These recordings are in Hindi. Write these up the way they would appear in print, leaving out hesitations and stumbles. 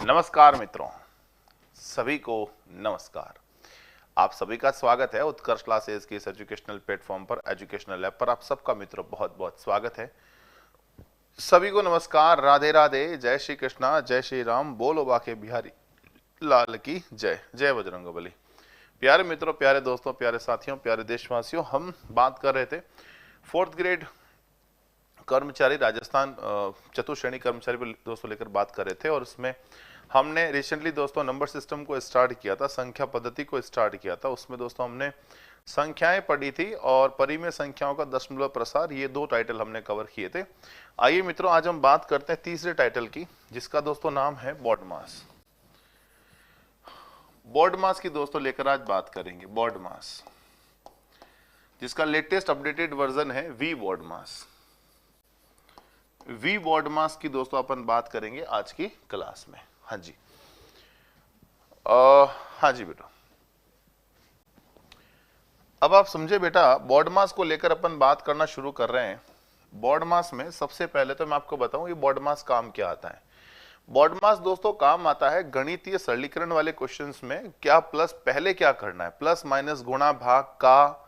नमस्कार मित्रों, सभी को नमस्कार। आप सभी का स्वागत है उत्कर्ष क्लासेस के इस एजुकेशनल प्लेटफॉर्म पर, एजुकेशनल ऐप पर। आप सबका मित्रों बहुत बहुत स्वागत है। सभी को नमस्कार, राधे राधे, जय श्री कृष्णा, जय श्री राम, बोलो बाके बिहारी लाल की जय, जय बजरंगबली। प्यारे मित्रों, प्यारे दोस्तों, प्यारे साथियों, प्यारे देशवासियों, हम बात कर रहे थे फोर्थ ग्रेड कर्मचारी राजस्थान चतुश्रेणी कर्मचारी पर दोस्तों लेकर बात कर रहे थे। और उसमें हमने रिसेंटली दोस्तों नंबर सिस्टम को स्टार्ट किया था, संख्या पद्धति को स्टार्ट किया था। उसमें दोस्तों हमने संख्याएं पढ़ी थी और परिमेय संख्याओं का दशमलव प्रसार, ये दो टाइटल हमने कवर किए थे। आइए मित्रों, आज हम बात करते हैं तीसरे टाइटल की, जिसका दोस्तों नाम है बॉड मास। बॉड मास की दोस्तों लेकर आज बात करेंगे, बॉड मास, जिसका लेटेस्ट अपडेटेड वर्जन है V BODMAS. V BODMAS की दोस्तों अपन बात करेंगे आज की क्लास में। हाँ जी, हाँ जी बेटा, अब आप समझे बेटा, बॉड मास को लेकर अपन बात करना शुरू कर रहे हैं। बॉड मास में सबसे पहले तो मैं आपको बताऊं ये बॉड मास काम क्या आता है। बॉड मास दोस्तों काम आता है गणितीय सरलीकरण वाले क्वेश्चंस में। क्या प्लस पहले क्या करना है, प्लस माइनस गुणा भाग का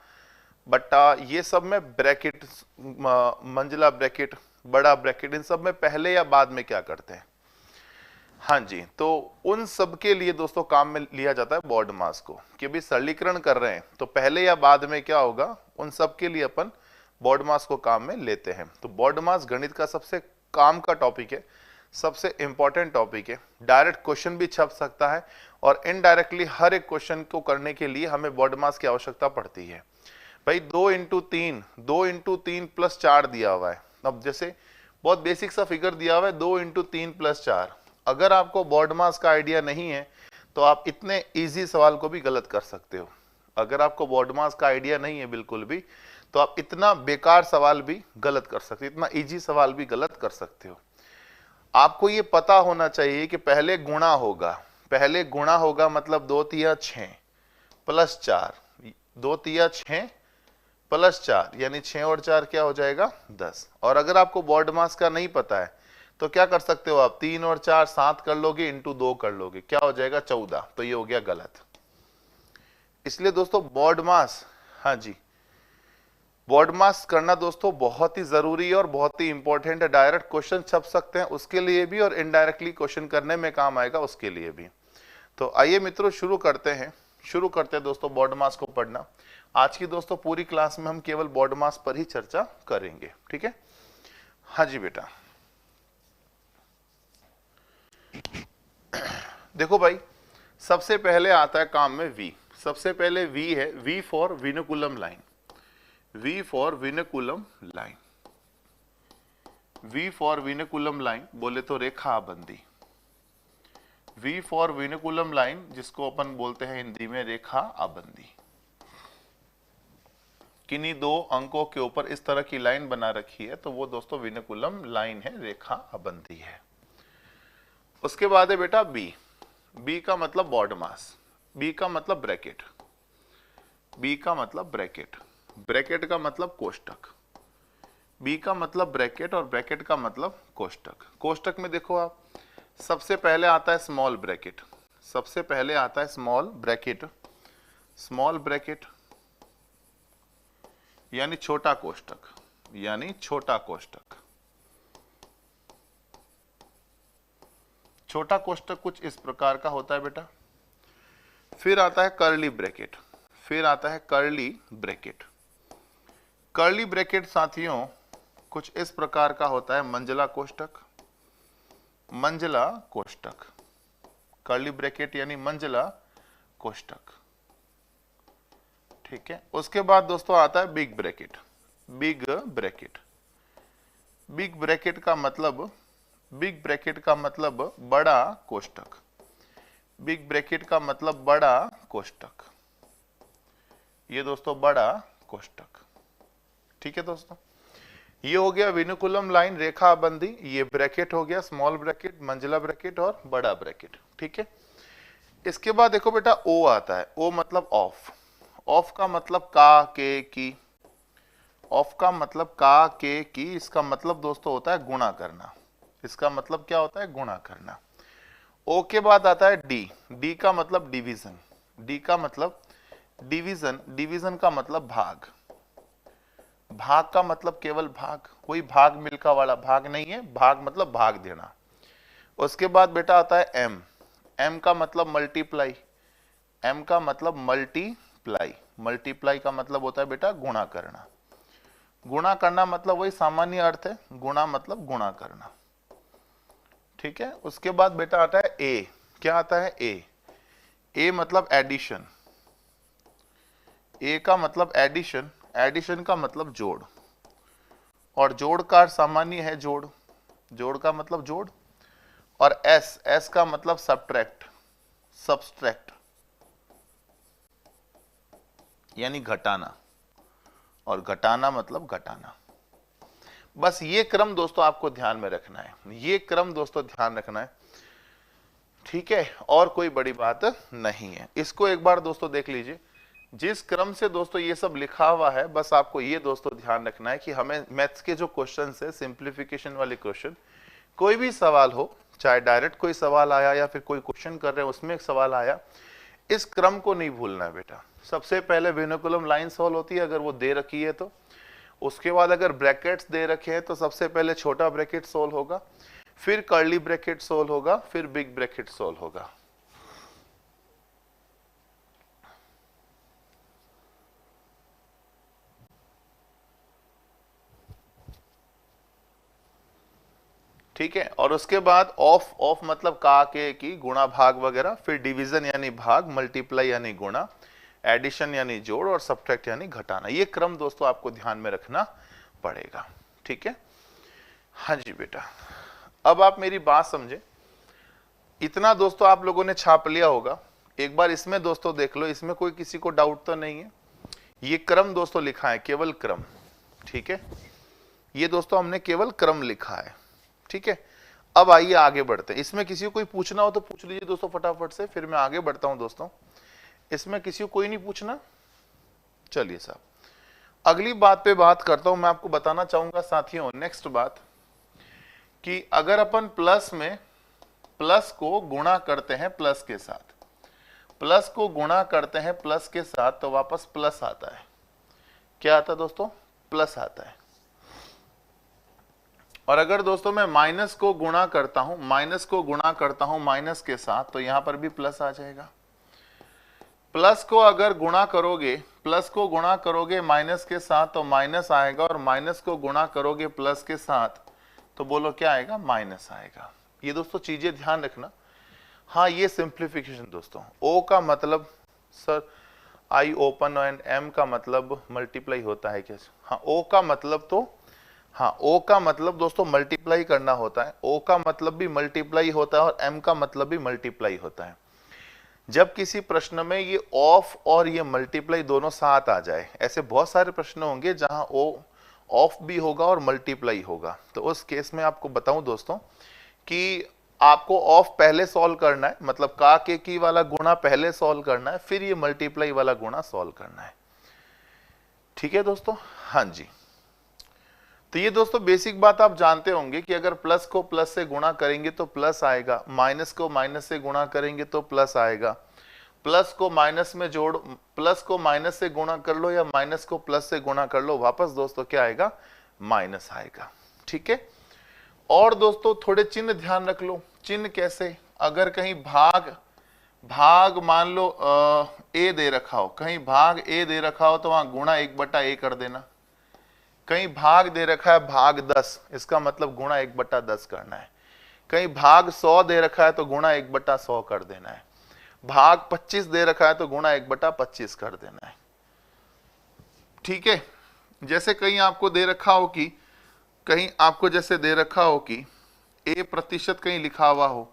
बट्टा, ये सब में ब्रैकेट, मंजिला ब्रैकेट, बड़ा ब्रैकेट, इन सब में पहले या बाद में क्या करते हैं। हाँ जी, तो उन सब के लिए दोस्तों काम में लिया जाता है बॉड मास को, कि भी सरलीकरण कर रहे हैं तो पहले या बाद में क्या होगा, उन सब के लिए अपन बॉड मास को काम में लेते हैं। तो बॉड मास गणित का सबसे काम का टॉपिक है, सबसे इंपॉर्टेंट टॉपिक है। डायरेक्ट क्वेश्चन भी छप सकता है और इनडायरेक्टली हर एक क्वेश्चन को करने के लिए हमें बॉड मास की आवश्यकता पड़ती है। भाई 2 इंटू 3 प्लस 4 दिया हुआ है। अब जैसे बहुत बेसिक सा फिगर दिया हुआ है 2 इंटू 3 प्लस 4, अगर आपको बॉड मास का आइडिया नहीं है तो आप इतने इजी सवाल को भी गलत कर सकते हो। अगर आपको बॉड मास का आइडिया नहीं है बिल्कुल भी, तो आप इतना बेकार सवाल भी गलत कर सकते हो, इतना इजी सवाल भी गलत कर सकते हो। आपको ये पता होना चाहिए कि पहले गुणा होगा, पहले गुणा होगा मतलब 2 तिया 6 प्लस 4, 2 तिया 6 प्लस 4, यानी 6 और 4 क्या हो जाएगा 10। और अगर आपको बॉड मास का नहीं पता है तो क्या कर सकते हो आप, 3 और 4 7 कर लोगे, इंटू 2 कर लोगे, क्या हो जाएगा 14। तो ये हो गया गलत। इसलिए दोस्तों बॉड मास, हाँ जी, बॉड मास करना दोस्तों बहुत ही जरूरी है और बहुत ही इंपॉर्टेंट है। डायरेक्ट क्वेश्चन छप सकते हैं उसके लिए भी, और इनडायरेक्टली क्वेश्चन करने में काम आएगा उसके लिए भी। तो आइए मित्रों शुरू करते हैं दोस्तों बॉड मास को पढ़ना। आज की दोस्तों पूरी क्लास में हम केवल बॉड मास पर ही चर्चा करेंगे, ठीक है। हाँ जी बेटा, देखो भाई, सबसे पहले आता है काम में वी। सबसे पहले वी है, V for vinculum line, V for vinculum line, V for vinculum line बोले तो रेखा आबंदी। वी फॉर विनुकुलम लाइन, जिसको अपन बोलते हैं हिंदी में रेखा आबंदी। किन्हीं दो अंकों के ऊपर इस तरह की लाइन बना रखी है तो वो दोस्तों विनुकुलम लाइन है, रेखा आबंदी है। उसके बाद है बेटा बी। बी का मतलब बॉड मास, बी का मतलब ब्रैकेट, बी का मतलब ब्रैकेट, ब्रैकेट का मतलब कोष्टक। बी का मतलब ब्रैकेट और ब्रैकेट का मतलब कोष्टक। कोष्टक में देखो आप, सबसे पहले आता है स्मॉल ब्रैकेट, सबसे पहले आता है स्मॉल ब्रैकेट, स्मॉल ब्रैकेट यानी छोटा कोष्टक, यानी छोटा कोष्टक। छोटा कोष्टक कुछ इस प्रकार का होता है बेटा। फिर आता है कर्ली ब्रैकेट, फिर आता है कर्ली ब्रैकेट। कर्ली ब्रैकेट साथियों कुछ इस प्रकार का होता है, मंजिला कोष्टक, मंजिला कोष्टक। कर्ली ब्रैकेट यानी मंजिला कोष्टक, ठीक है। उसके बाद दोस्तों आता है big bracket, big bracket. Big bracket का मतलब, बिग ब्रैकेट का मतलब बड़ा कोष्टक, बिग ब्रैकेट का मतलब बड़ा कोष्टक, ये दोस्तों बड़ा कोष्टक, ठीक है दोस्तों। ये हो गया विनुकुलम लाइन, रेखा बंदी, ये ब्रैकेट हो गया, स्मॉल ब्रैकेट, मंजिला ब्रैकेट और बड़ा ब्रैकेट, ठीक है। इसके बाद देखो बेटा ओ आता है, ओ मतलब ऑफ। ऑफ का मतलब का, के, की, ऑफ का मतलब का, के, की। इसका मतलब दोस्तों होता है गुणा करना, इसका मतलब क्या होता है, गुणा करना। ओ के बाद आता है डी, डी का मतलब डिवीजन, डी का मतलब डिवीजन, डिवीजन का मतलब भाग, भाग का मतलब केवल भाग, कोई भाग मिल्खा वाला भाग नहीं है, भाग मतलब भाग देना। उसके बाद बेटा आता है एम, एम का मतलब मल्टीप्लाई, एम का मतलब मल्टीप्लाई, मल्टीप्लाई का मतलब होता है बेटा गुणा करना, गुणा करना मतलब वही सामान्य अर्थ है, गुणा मतलब गुणा करना, ठीक है। उसके बाद बेटा आता है ए, क्या आता है ए, ए मतलब एडिशन, ए का मतलब एडिशन, एडिशन का मतलब जोड़, और जोड़ का सामान्य है जोड़, जोड़ का मतलब जोड़। और एस, एस का मतलब सब्ट्रैक्ट, सब्सट्रैक्ट यानी घटाना, और घटाना मतलब घटाना। बस ये क्रम दोस्तों आपको ध्यान में रखना है, ये क्रम दोस्तों ध्यान रखना है, ठीक है, और कोई बड़ी बात नहीं है। इसको एक बार दोस्तों देख लीजिए, जिस क्रम से दोस्तों ये सब लिखा हुआ है, बस आपको ये दोस्तों ध्यान रखना है कि हमें मैथ्स के जो क्वेश्चन है, सिंप्लीफिकेशन वाले क्वेश्चन, कोई भी सवाल हो, चाहे डायरेक्ट कोई सवाल आया या फिर कोई क्वेश्चन कर रहे हैं उसमें एक सवाल आया, इस क्रम को नहीं भूलना है बेटा। सबसे पहले विनोकुलम लाइन सॉल्व होती है अगर वो दे रखी है तो, उसके बाद अगर ब्रैकेट्स दे रखे हैं तो सबसे पहले छोटा ब्रैकेट सॉल्व होगा, फिर कर्ली ब्रैकेट सॉल्व होगा, फिर बिग ब्रैकेट सॉल्व होगा। ठीक है, और उसके बाद ऑफ, ऑफ मतलब का के की गुणा भाग वगैरह, फिर डिवीजन यानी भाग, मल्टीप्लाई यानी गुणा, एडिशन यानी जोड़, और सब्ट्रैक्ट यानी घटाना। ये क्रम दोस्तों आपको ध्यान में रखना पड़ेगा, ठीक है। हाँ जी बेटा, अब आप मेरी बात समझे, इतना दोस्तों आप लोगों ने छाप लिया होगा, एक बार इसमें दोस्तों देख लो, इसमें कोई किसी को डाउट तो नहीं है। ये क्रम दोस्तों लिखा है, केवल क्रम, ठीक है, ये दोस्तों हमने केवल क्रम लिखा है, ठीक है। अब आइए आगे बढ़ते हैं, इसमें किसी को कोई पूछना हो तो पूछ लीजिए दोस्तों फटाफट से, फिर मैं आगे बढ़ता हूं दोस्तों। इसमें किसी को कोई नहीं पूछना, चलिए साहब अगली बात पे बात करता हूं। मैं आपको बताना चाहूंगा साथियों, नेक्स्ट बात, कि अगर अपन प्लस में प्लस को गुणा करते हैं प्लस के साथ, प्लस को गुणा करते हैं प्लस के साथ, तो वापस प्लस आता है। क्या आता है दोस्तों? प्लस आता है। और अगर दोस्तों मैं माइनस को गुणा करता हूं, माइनस को गुणा करता हूं माइनस के साथ, तो यहां पर भी प्लस आ जाएगा। प्लस को अगर गुणा करोगे, प्लस को गुणा करोगे माइनस के साथ तो माइनस आएगा, और माइनस को गुणा करोगे प्लस के साथ तो बोलो क्या आएगा? माइनस आएगा। ये दोस्तों चीजें ध्यान रखना। हाँ, ये सिंप्लीफिकेशन दोस्तों। ओ का मतलब sir I open and M का मतलब मल्टीप्लाई होता है क्या? हाँ, ओ का मतलब तो, हाँ ओ का मतलब दोस्तों मल्टीप्लाई करना होता है, ओ का मतलब भी मल्टीप्लाई होता है और एम का मतलब भी मल्टीप्लाई होता है। जब किसी प्रश्न में ये ऑफ और ये मल्टीप्लाई दोनों साथ आ जाए, ऐसे बहुत सारे प्रश्न होंगे जहां ओ ऑफ भी होगा और मल्टीप्लाई होगा, तो उस केस में आपको बताऊं दोस्तों कि आपको ऑफ पहले सॉल्व करना है, मतलब का के की वाला गुणा पहले सॉल्व करना है, फिर ये मल्टीप्लाई वाला गुणा सॉल्व करना है। ठीक है दोस्तों? हाँ जी। तो ये दोस्तों बेसिक बात आप जानते होंगे कि अगर प्लस को प्लस से गुणा करेंगे तो प्लस आएगा, माइनस को माइनस से गुणा करेंगे तो प्लस आएगा, प्लस को माइनस में जोड़, प्लस को माइनस से गुणा कर लो या माइनस को प्लस से गुणा कर लो, वापस दोस्तों क्या आएगा? माइनस आएगा। ठीक है। और दोस्तों थोड़े चिन्ह ध्यान रख लो। चिन्ह कैसे? अगर कहीं भाग, भाग मान लो ए दे रखा हो, कहीं भाग ए दे रखा हो तो वहां गुणा 1/a कर देना। कहीं भाग दे रखा है भाग 10, इसका मतलब गुणा 1/10 करना है। कहीं भाग 100 दे रखा है तो गुणा 1/100 कर देना है। भाग 25 दे रखा है तो गुणा 1/25 कर देना है। ठीक है। जैसे कहीं आपको दे रखा हो कि, कहीं आपको जैसे दे रखा हो कि a% कहीं लिखा हुआ हो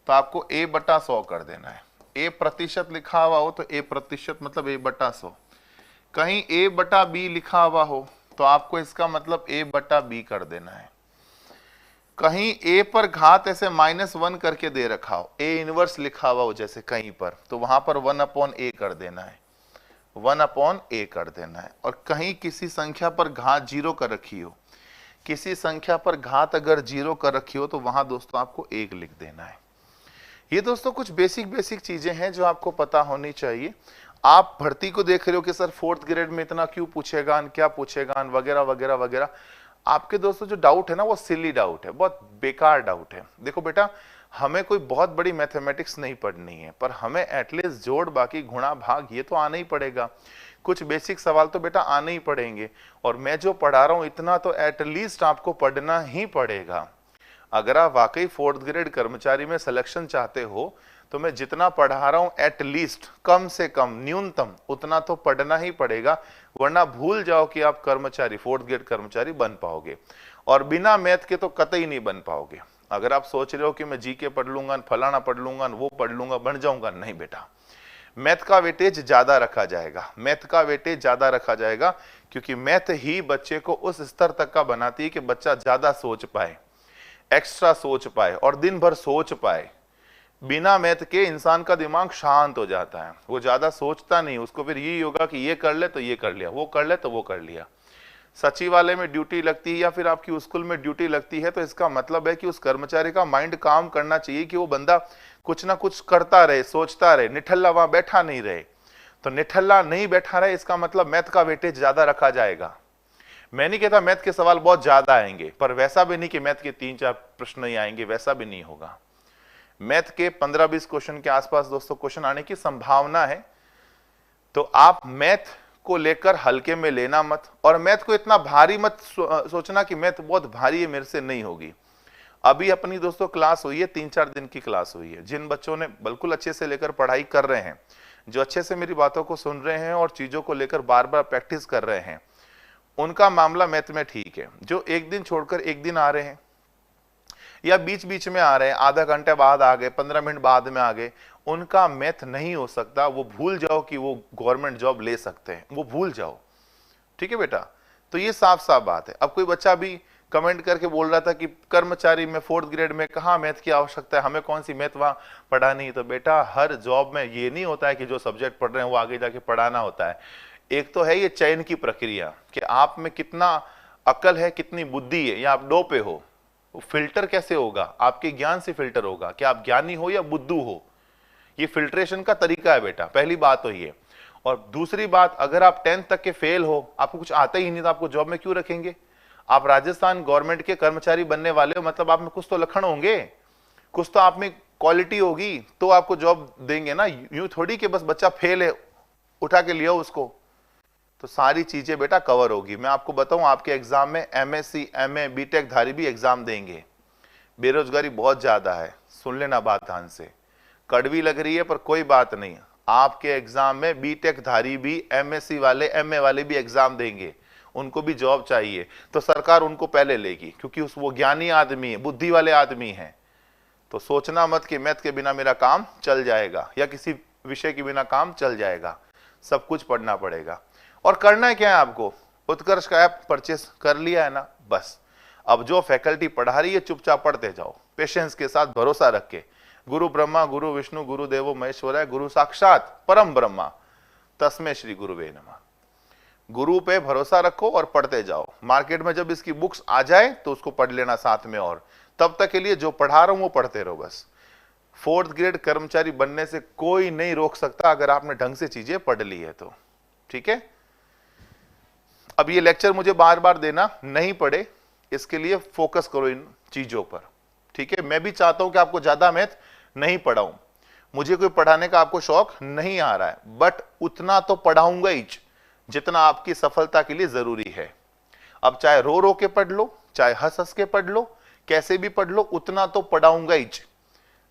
तो आपको a/100 कर देना है। a% लिखा हुआ हो तो a% मतलब a/100। कहीं a/b लिखा हुआ हो तो आपको इसका मतलब a/b कर देना है। कहीं a पर घात ऐसे -1 करके दे रखा हो, a इनवर्स लिखा हुआ हो जैसे कहीं पर, तो वहां पर 1/a कर देना है, 1/a कर देना है। और कहीं किसी संख्या पर घात 0 कर रखी हो, किसी संख्या पर घात अगर 0 कर रखी हो तो वहां दोस्तों आपको 1 लिख देना है। ये दोस्तों कुछ बेसिक चीजें हैं जो आपको पता होनी चाहिए। आप भर्ती को देख रहे हो कि सर 4th ग्रेड में इतना क्यों पूछेगा, क्या पूछेगा, वगैरह वगैरह वगैरह। आपके दोस्तों जो डाउट है ना वो सिली डाउट है, बहुत बेकार डाउट है। देखो बेटा, हमें कोई बहुत बड़ी मैथमेटिक्स नहीं पढ़नी है, पर हमें एटलीस्ट जोड़ बाकी गुणा भाग ये तो आना ही पड़ेगा। कुछ बेसिक सवाल तो बेटा आने ही पड़ेंगे, और मैं जो पढ़ा रहा हूं इतना तो एटलीस्ट आपको पढ़ना ही पड़ेगा। अगर आप वाकई 4th ग्रेड कर्मचारी में सिलेक्शन चाहते हो तो मैं जितना पढ़ा रहा हूं एटलीस्ट कम से कम न्यूनतम उतना तो पढ़ना ही पड़ेगा, वरना भूल जाओ कि आप कर्मचारी 4th ग्रेड कर्मचारी बन पाओगे, और बिना मैथ के तो कतई नहीं बन पाओगे। अगर आप सोच रहे हो कि मैं जीके पढ़ लूंगा, फलाना पढ़ लूंगा, वो पढ़ लूंगा, बन जाऊंगा, नहीं बेटा। मैथ का वेटेज ज्यादा रखा जाएगा, मैथ का वेटेज ज्यादा रखा जाएगा, क्योंकि मैथ ही बच्चे को उस स्तर तक का बनाती है कि बच्चा ज्यादा सोच पाए, एक्स्ट्रा सोच पाए और दिन भर सोच पाए। बिना मैथ के इंसान का दिमाग शांत हो जाता है, वो ज्यादा सोचता नहीं, उसको फिर यही होगा कि ये कर ले तो ये कर लिया, वो कर ले तो वो कर लिया। सचिवालय में ड्यूटी लगती है या फिर आपकी स्कूल में ड्यूटी लगती है तो इसका मतलब है कि उस कर्मचारी का माइंड काम करना चाहिए कि वो बंदा कुछ ना कुछ करता रहे, सोचता रहे, निठल्ला वहां बैठा नहीं रहे। तो निठल्ला नहीं बैठा रहे, इसका मतलब मैथ का वेटेज ज्यादा रखा जाएगा। मैं नहीं कहता मैथ के सवाल बहुत ज्यादा आएंगे, पर वैसा भी नहीं कि मैथ के 3-4 प्रश्न ही आएंगे, वैसा भी नहीं होगा। मैथ के 15-20 क्वेश्चन के आसपास दोस्तों क्वेश्चन आने की संभावना है। तो आप मैथ को लेकर हल्के में लेना मत, और मैथ को इतना भारी मत सोचना कि मैथ बहुत भारी है, मेरे से नहीं होगी। अभी अपनी दोस्तों क्लास हुई है, 3-4 दिन की क्लास हुई है। जिन बच्चों ने बिल्कुल अच्छे से लेकर पढ़ाई कर रहे हैं, जो अच्छे से मेरी बातों को सुन रहे हैं और चीजों को लेकर बार बार प्रैक्टिस कर रहे हैं, उनका मामला मैथ में ठीक है। जो एक दिन छोड़कर एक दिन आ रहे हैं या बीच बीच में आ रहे हैं, आधा घंटे बाद आ गए, 15 मिनट बाद में आ गए, उनका मैथ नहीं हो सकता। वो भूल जाओ कि वो गवर्नमेंट जॉब ले सकते हैं, वो भूल जाओ। ठीक है बेटा, तो ये साफ साफ बात है। अब कोई बच्चा भी कमेंट करके बोल रहा था कि कर्मचारी में 4th ग्रेड में कहाँ मैथ की आवश्यकता है, हमें कौन सी मैथ वहां पढ़ानी है। तो बेटा, हर जॉब में ये नहीं होता है कि जो सब्जेक्ट पढ़ रहे हैं वो आगे जाके पढ़ाना होता है। एक तो है ये चयन की प्रक्रिया कि आप में कितना अकल है, कितनी बुद्धि है, या आप डो पे हो। फिल्टर कैसे होगा? आपके ज्ञान से फिल्टर होगा कि आप ज्ञानी हो या बुद्धू हो। ये फिल्ट्रेशन का तरीका है बेटा, पहली बात तो ये। और दूसरी बात, अगर आप 10th तक के फेल हो, आपको कुछ आता ही नहीं, तो आपको जॉब में क्यों रखेंगे? आप राजस्थान गवर्नमेंट के कर्मचारी बनने वाले हो, मतलब आप में कुछ तो लक्षण होंगे, कुछ तो आप में क्वालिटी होगी, तो आपको जॉब देंगे ना। यूं थोड़ी कि बस बच्चा फेल है उठा के लिया उसको। तो सारी चीजें बेटा कवर होगी। मैं आपको बताऊं, आपके एग्जाम में MSc MA BTech धारी भी एग्जाम देंगे। बेरोजगारी बहुत ज्यादा है, सुन लेना बात ध्यान से। कड़वी लग रही है पर कोई बात नहीं, आपके एग्जाम में BTech धारी भी, MSc वाले MA वाले भी एग्जाम देंगे, उनको भी जॉब चाहिए। तो सरकार उनको पहले लेगी, क्योंकि वो ज्ञानी आदमी है, बुद्धि वाले आदमी हैं। तो सोचना मत कि मैथ के बिना मेरा काम चल जाएगा या किसी विषय के बिना काम चल जाएगा। सब कुछ पढ़ना पड़ेगा। और करना है क्या है आपको? उत्कर्ष का ऐप परचेस कर लिया है ना, बस अब जो फैकल्टी पढ़ा रही है चुपचाप पढ़ते जाओ, पेशेंस के साथ, भरोसा रख के। गुरु ब्रह्मा गुरु विष्णु गुरु देवो महेश्वराय, गुरु साक्षात परम ब्रह्मा तस्मै श्री गुरुवे नमः। गुरु पे भरोसा रखो और पढ़ते जाओ। मार्केट में जब इसकी बुक्स आ जाए तो उसको पढ़ लेना साथ में, और तब तक के लिए जो पढ़ा रहा हूं वो पढ़ते रहो बस। 4th ग्रेड कर्मचारी बनने से कोई नहीं रोक सकता, अगर आपने ढंग से चीजें पढ़ ली है तो। ठीक है, अब ये लेक्चर मुझे बार बार देना नहीं पड़े, इसके लिए फोकस करो इन चीजों पर। ठीक है, मैं भी चाहता हूं कि आपको ज्यादा मैथ नहीं पढ़ाऊं, मुझे कोई पढ़ाने का आपको शौक नहीं आ रहा है, बट उतना तो पढ़ाऊंगा ही जितना आपकी सफलता के लिए जरूरी है। अब चाहे रो रो के पढ़ लो, चाहे हंस हंस के पढ़ लो, कैसे भी पढ़ लो, उतना तो पढ़ाऊंगा ही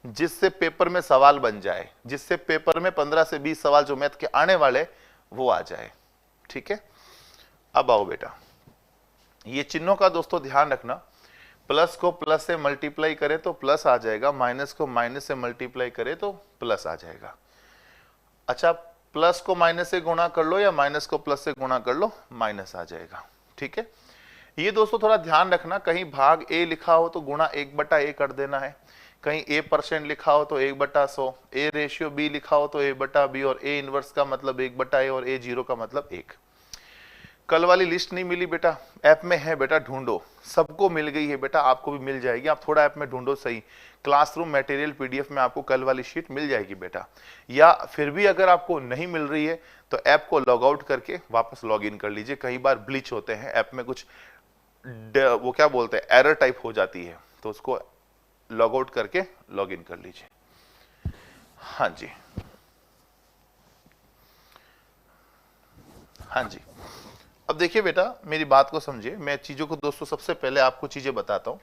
जिससे पेपर में सवाल बन जाए, जिससे पेपर में 15 से 20 सवाल जो मैथ के आने वाले वो आ जाए। ठीक है, अब आओ बेटा, ये चिन्हों का दोस्तों ध्यान रखना। प्लस को प्लस से मल्टीप्लाई करे तो प्लस आ जाएगा, माइनस को माइनस से मल्टीप्लाई करे तो प्लस आ जाएगा। अच्छा, प्लस को माइनस से गुणा कर लो या माइनस को प्लस से गुणा कर लो, माइनस आ जाएगा। ठीक है, ये दोस्तों थोड़ा ध्यान रखना, कहीं भाग A लिखा हो तो गुणा 1/A कर देना है, कहीं A% लिखा हो तो 1/100, A रेशियो B लिखा हो तो A/B, और A इनवर्स का मतलब 1/A और A0 का मतलब 1। कल वाली लिस्ट नहीं मिली बेटा, ऐप में है बेटा, ढूंढो। सबको मिल गई है बेटा, आपको भी मिल जाएगी, आप थोड़ा ऐप में ढूंढो सही। क्लासरूम मटेरियल पीडीएफ में आपको कल वाली शीट मिल जाएगी बेटा। या फिर भी अगर आपको नहीं मिल रही है तो ऐप को लॉग आउट करके वापस लॉग इन कर लीजिए। कई बार ब्लिच होते हैं ऐप में, कुछ वो क्या बोलते हैं, एरर टाइप हो जाती है, तो उसको लॉग आउट करके लॉग इन कर लीजिए। हाँ जी, हाँ जी। अब देखिए बेटा, मेरी बात को समझिए। मैं चीजों को दोस्तों सबसे पहले आपको चीजें बताता हूं।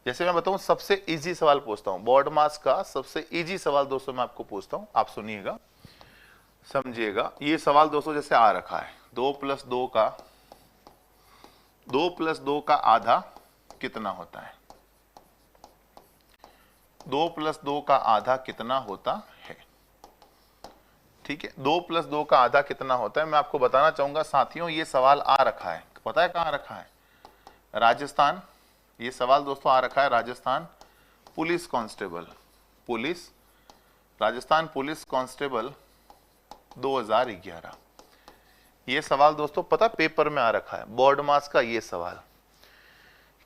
जैसे मैं बताऊं, सबसे इजी सवाल पूछता हूं, बोर्ड मास का सबसे इजी सवाल दोस्तों मैं आपको पूछता हूं, आप सुनिएगा, समझिएगा। ये सवाल दोस्तों जैसे आ रखा है, 2+2 का आधा कितना होता है? 2+2 का आधा कितना होता है? ठीक है, 2+2 का आधा कितना होता है? मैं आपको बताना चाहूंगा साथियों, ये सवाल आ रखा है, पता है कहां रखा है? राजस्थान। ये सवाल दोस्तों आ रखा है Rajasthan police constable, Rajasthan police constable 2011। ये सवाल दोस्तों पता पेपर में आ रखा है, बोर्ड मास का। ये सवाल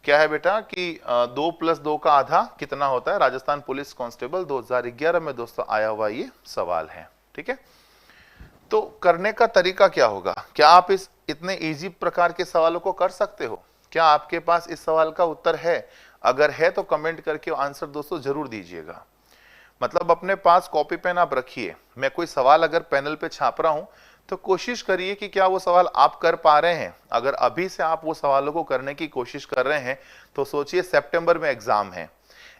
क्या है बेटा कि 2+2 का आधा कितना होता है? राजस्थान पुलिस कांस्टेबल 2011 में दोस्तों आया हुआ ये सवाल है। ठीक है, तो करने का तरीका क्या होगा? क्या आप इस इतने इजी प्रकार के सवालों को कर सकते हो? क्या आपके पास इस सवाल का उत्तर है? अगर है तो कमेंट करके आंसर दोस्तों जरूर दीजिएगा। मतलब अपने पास कॉपी पेन आप रखिए। मैं कोई सवाल अगर पैनल पे छाप रहा हूं तो कोशिश करिए कि क्या वो सवाल आप कर पा रहे हैं। अगर अभी से आप वो सवालों को करने की कोशिश कर रहे हैं तो सोचिए सितंबर में एग्जाम है,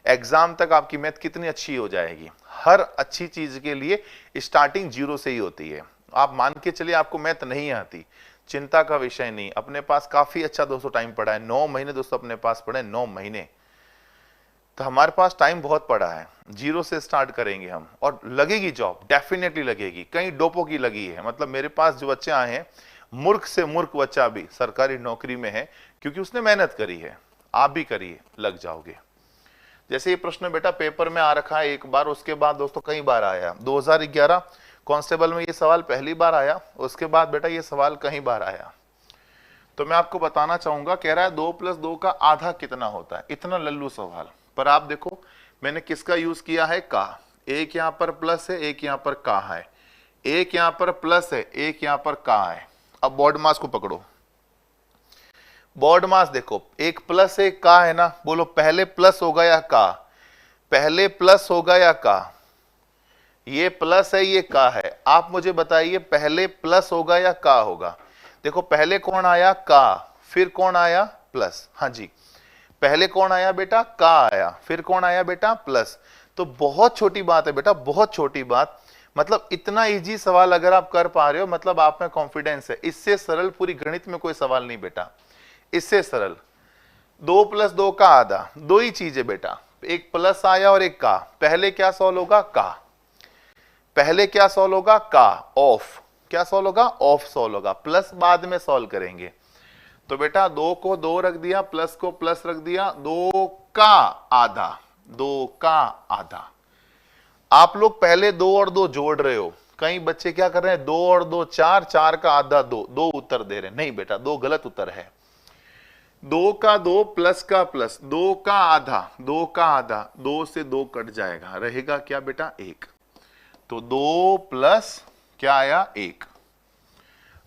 एग्जाम तक आपकी मैथ कितनी अच्छी हो जाएगी। हर अच्छी चीज के लिए स्टार्टिंग 0 से ही होती है। आप मान के चलिए आपको मैथ नहीं आती, चिंता का विषय नहीं। अपने पास काफी अच्छा दोस्तों टाइम पड़ा है, 9 महीने दोस्तों अपने पास पड़े, 9 महीने, तो हमारे पास टाइम बहुत पड़ा है। 0 से स्टार्ट करेंगे हम, और लगेगी जॉब, डेफिनेटली लगेगी। कई डोपों की लगी है। मतलब मेरे पास जो बच्चे आए हैं, मूर्ख से मूर्ख बच्चा भी सरकारी नौकरी में है, क्योंकि उसने मेहनत करी है। आप भी करिए, लग जाओगे। जैसे ये प्रश्न बेटा पेपर में आ रखा है एक बार, उसके बाद दोस्तों कई बार आया। 2011 कांस्टेबल में ये सवाल पहली बार आया, उसके बाद बेटा ये सवाल कई बार आया। तो मैं आपको बताना चाहूंगा, कह रहा है 2+2 का आधा कितना होता है। इतना लल्लू सवाल, पर आप देखो मैंने किसका यूज किया है? का। एक यहां पर प्लस है, एक यहां पर का है, एक यहां पर प्लस है, एक यहां पर का है। अब बोर्ड मास को पकड़ो। बोर्ड मास देखो, एक प्लस एक का है ना, बोलो पहले प्लस होगा या का? पहले प्लस होगा या का? ये प्लस है, ये का है। आप मुझे बताइए पहले प्लस होगा या का होगा? देखो पहले कौन आया? का। फिर कौन आया? प्लस। हाँ जी, पहले कौन आया बेटा? का आया। फिर कौन आया बेटा? प्लस। तो बहुत छोटी बात है बेटा, बहुत छोटी बात। मतलब इतना इजी सवाल अगर आप कर पा रहे हो, मतलब आप में कॉन्फिडेंस है। इससे सरल पूरी गणित में कोई सवाल नहीं बेटा, इससे सरल। 2+2 का आधा, दो ही चीज है बेटा, एक प्लस आया और एक का। पहले क्या सॉल्व होगा? का। पहले क्या सॉल्व होगा? का। ऑफ। क्या सॉल्व होगा? ऑफ सॉल्व होगा। प्लस बाद में सॉल्व करेंगे। तो बेटा 2 को 2 रख दिया, प्लस को प्लस रख दिया, 2 का आधा, 2 का आधा। आप लोग पहले 2 और 2 जोड़ रहे हो। कई बच्चे क्या कर रहे हैं? 2 और 2 4, 4 का आधा 2, 2 उत्तर दे रहे हैं। नहीं बेटा, 2 गलत उत्तर है। 2 का 2 प्लस का प्लस, 2 का आधा, 2 का आधा, 2 से 2 कट जाएगा, रहेगा क्या बेटा? 1। तो 2 प्लस क्या आया? 1।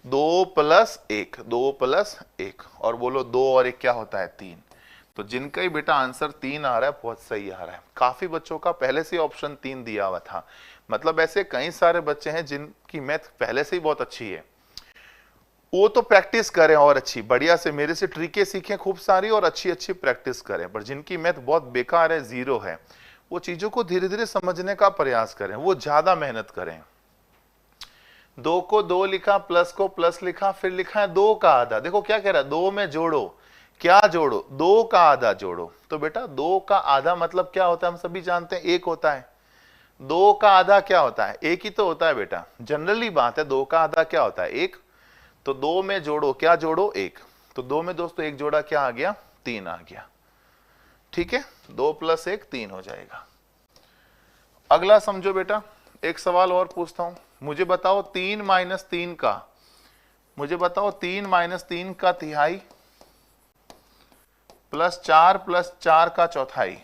2 प्लस 1, 2 प्लस 1, और बोलो 2 और 1 क्या होता है? 3। तो जिनका ही बेटा आंसर 3 आ रहा है, बहुत सही आ रहा है। काफी बच्चों का पहले से ऑप्शन 3 दिया हुआ था। मतलब ऐसे कई सारे बच्चे हैं जिनकी मैथ पहले से ही बहुत अच्छी है। वो तो प्रैक्टिस करें और अच्छी बढ़िया से, मेरे से ट्रिकें सीखें खूब सारी और अच्छी अच्छी प्रैक्टिस करें। पर जिनकी मैथ बहुत बेकार है, 0 है, वो चीजों को धीरे धीरे समझने का प्रयास करें, वो ज्यादा मेहनत करें। 2 को 2 लिखा, प्लस को प्लस लिखा, फिर लिखा है 2 का आधा। देखो क्या कह रहा है? 2 में जोड़ो। क्या जोड़ो? 2 का आधा जोड़ो। तो बेटा 2 का आधा मतलब क्या होता है? हम सभी जानते हैं 1 होता है। 2 का आधा क्या होता है? 1 ही तो होता है बेटा, जनरली बात है। 2 का आधा क्या होता है? 1। तो 2 में जोड़ो, क्या जोड़ो? 1। तो 2 में दोस्तों 1 जोड़ा, क्या आ गया? 3 आ गया। ठीक है, 2 + 1 3 हो जाएगा। अगला समझो बेटा, एक सवाल और पूछता हूं, मुझे बताओ 3 - 3 का मुझे बताओ 3 माइनस 3 का तिहाई प्लस 4 का चौथाई,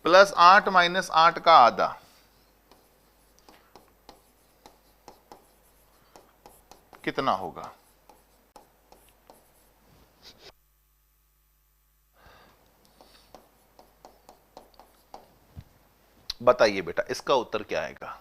प्लस 8 माइनस 8 का आधा, कितना होगा? बताइए बेटा, इसका उत्तर क्या आएगा?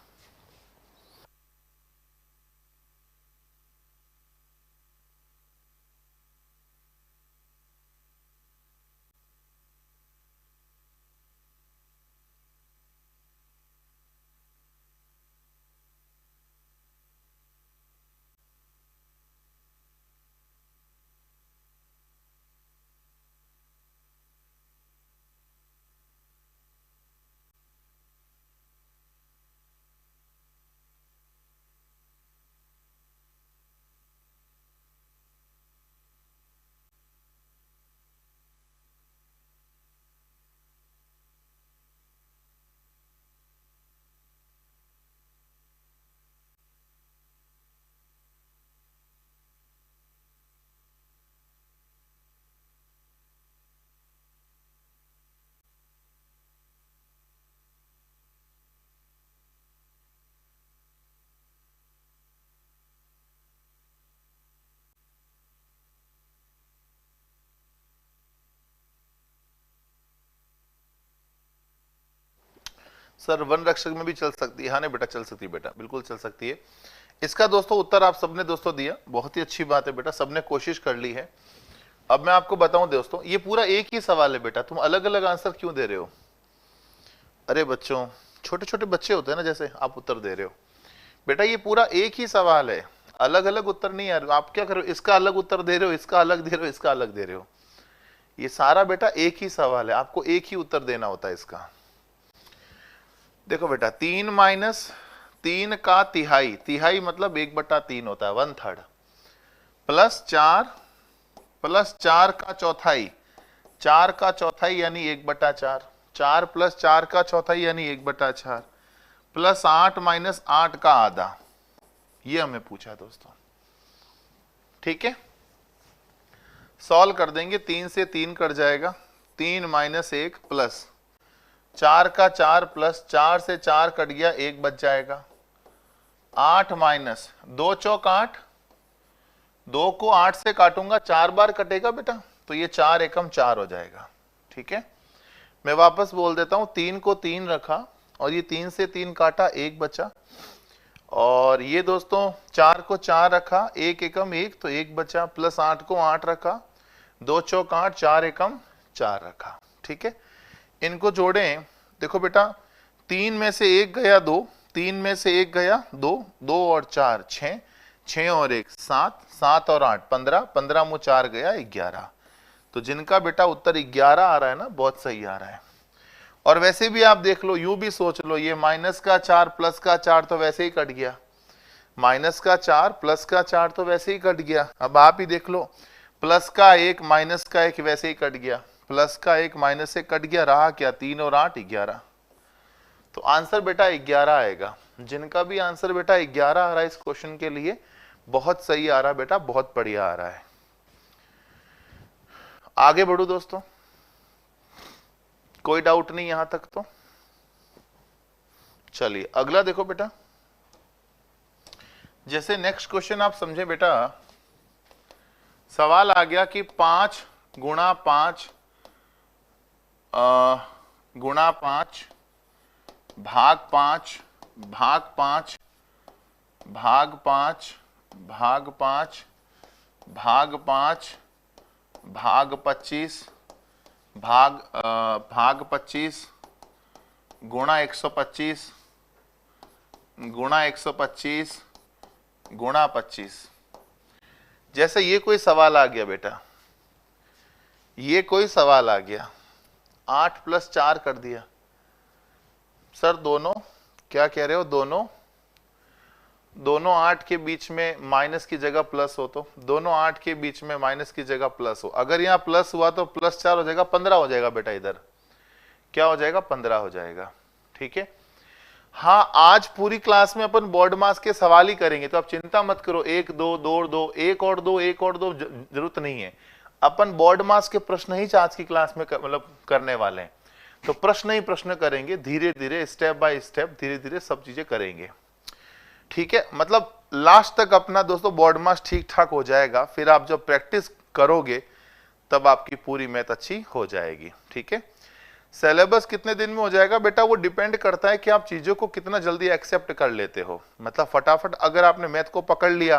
सर वन रक्षक में भी चल सकती है। हाँ नहीं बेटा, चल सकती है बेटा, बिल्कुल चल सकती है। इसका दोस्तों उत्तर आप सबने दोस्तों दिया, बहुत ही अच्छी बात है बेटा, सबने कोशिश कर ली है। अब मैं आपको बताऊं दोस्तों, ये पूरा एक ही सवाल है बेटा, तुम अलग अलग आंसर क्यों दे रहे हो? अरे बच्चों, छोटे छोटे बच्चे होते हैं ना, जैसे आप उत्तर दे रहे हो बेटा, ये पूरा एक ही सवाल है, अलग अलग उत्तर नहीं है। आप क्या करो, इसका अलग उत्तर दे रहे हो, इसका अलग दे रहे हो, इसका अलग दे रहे हो। ये सारा बेटा एक ही सवाल है, आपको एक ही उत्तर देना होता है इसका। देखो बेटा, 3 माइनस 3 का तिहाई, तिहाई मतलब 1/3 होता है, 1/3, प्लस 4 का चौथाई, 4 का चौथाई यानी 1/4, 4 प्लस 4 का चौथाई यानी 1/4, प्लस 8 माइनस 8 का आधा, ये हमें पूछा दोस्तों। ठीक है, सॉल्व कर देंगे, 3 से 3 कट जाएगा, 3 माइनस 1 प्लस 4 का 4 प्लस 4 से 4 कट गया, 1 बच जाएगा, 8 माइनस 2 चौक 8, 2 को 8 से काटूंगा 4 बार कटेगा बेटा, तो ये 4 एकम 4 हो जाएगा। ठीक है, मैं वापस बोल देता हूं, 3 को 3 रखा और ये 3 से 3 काटा, 1 बचा, और ये दोस्तों 4 को 4 रखा, 1 एकम 1 तो 1 बचा, प्लस 8 को 8 रखा, 2 चौक 8, 4 एकम 4 रखा। ठीक है, इनको जोड़ें, देखो बेटा 3 में से 1 गया 2, 3 में से 1 गया 2, 2 और 4 6, 6 और 1 7, 7 और 8 15, 15 मुँह 4 गया 11। तो जिनका बेटा उत्तर 11 आ रहा है ना, बहुत सही आ रहा है। और वैसे भी आप देख लो, यूं भी सोच लो, ये माइनस का 4 प्लस का 4 तो वैसे ही कट गया, माइनस का 4 प्लस का 4 तो वैसे ही कट गया। अब आप ही देख लो, प्लस का 1 माइनस का 1 वैसे ही कट गया, प्लस का 1 माइनस से कट गया, रहा क्या, 3 और 8 11। तो आंसर बेटा 11 आएगा। जिनका भी आंसर बेटा 11 आ रहा है इस क्वेश्चन के लिए, बहुत सही आ रहा है बेटा, बहुत बढ़िया आ रहा है। आगे बढ़ो दोस्तों, कोई डाउट नहीं यहां तक तो? चलिए अगला देखो बेटा, जैसे नेक्स्ट क्वेश्चन आप समझे बेटा, सवाल आ गया कि 5 गुणा 5 गुणा 5 भाग 5 भाग 5 भाग 5 भाग 5 भाग 5 भाग 25 भाग 25 गुणा 125 गुणा 125 गुणा 25। जैसे ये कोई सवाल आ गया बेटा, ये कोई सवाल आ गया, 8 प्लस 4 कर दिया। सर दोनों क्या कह रहे हो, दोनों 8 के बीच में माइनस की जगह प्लस हो, तो दोनों 8 के बीच में माइनस की जगह प्लस हो। अगर यहाँ प्लस हुआ तो प्लस 4 हो जाएगा, 15 हो जाएगा बेटा, इधर क्या हो जाएगा, 15 हो जाएगा। ठीक है, हाँ, आज पूरी क्लास में अपन बोर्ड मास के सवाल ही करेंगे, तो आप चिंता मत करो, एक दो दो दो एक और दो एक और दो जरूरत नहीं है। अपन बोर्ड मास के प्रश्न ही आज की क्लास में मतलब करने वाले हैं। तो प्रश्न ही प्रश्न करेंगे, धीरे धीरे स्टेप बाय स्टेप धीरे धीरे सब चीजें करेंगे। ठीक है, मतलब लास्ट तक अपना दोस्तों बोर्ड मास ठीक ठाक हो जाएगा, फिर आप जब प्रैक्टिस करोगे तब आपकी पूरी मैथ अच्छी हो जाएगी। ठीक है, सिलेबस कितने दिन में हो जाएगा बेटा, वो डिपेंड करता है कि आप चीजों को कितना जल्दी एक्सेप्ट कर लेते हो। मतलब फटाफट अगर आपने मैथ को पकड़ लिया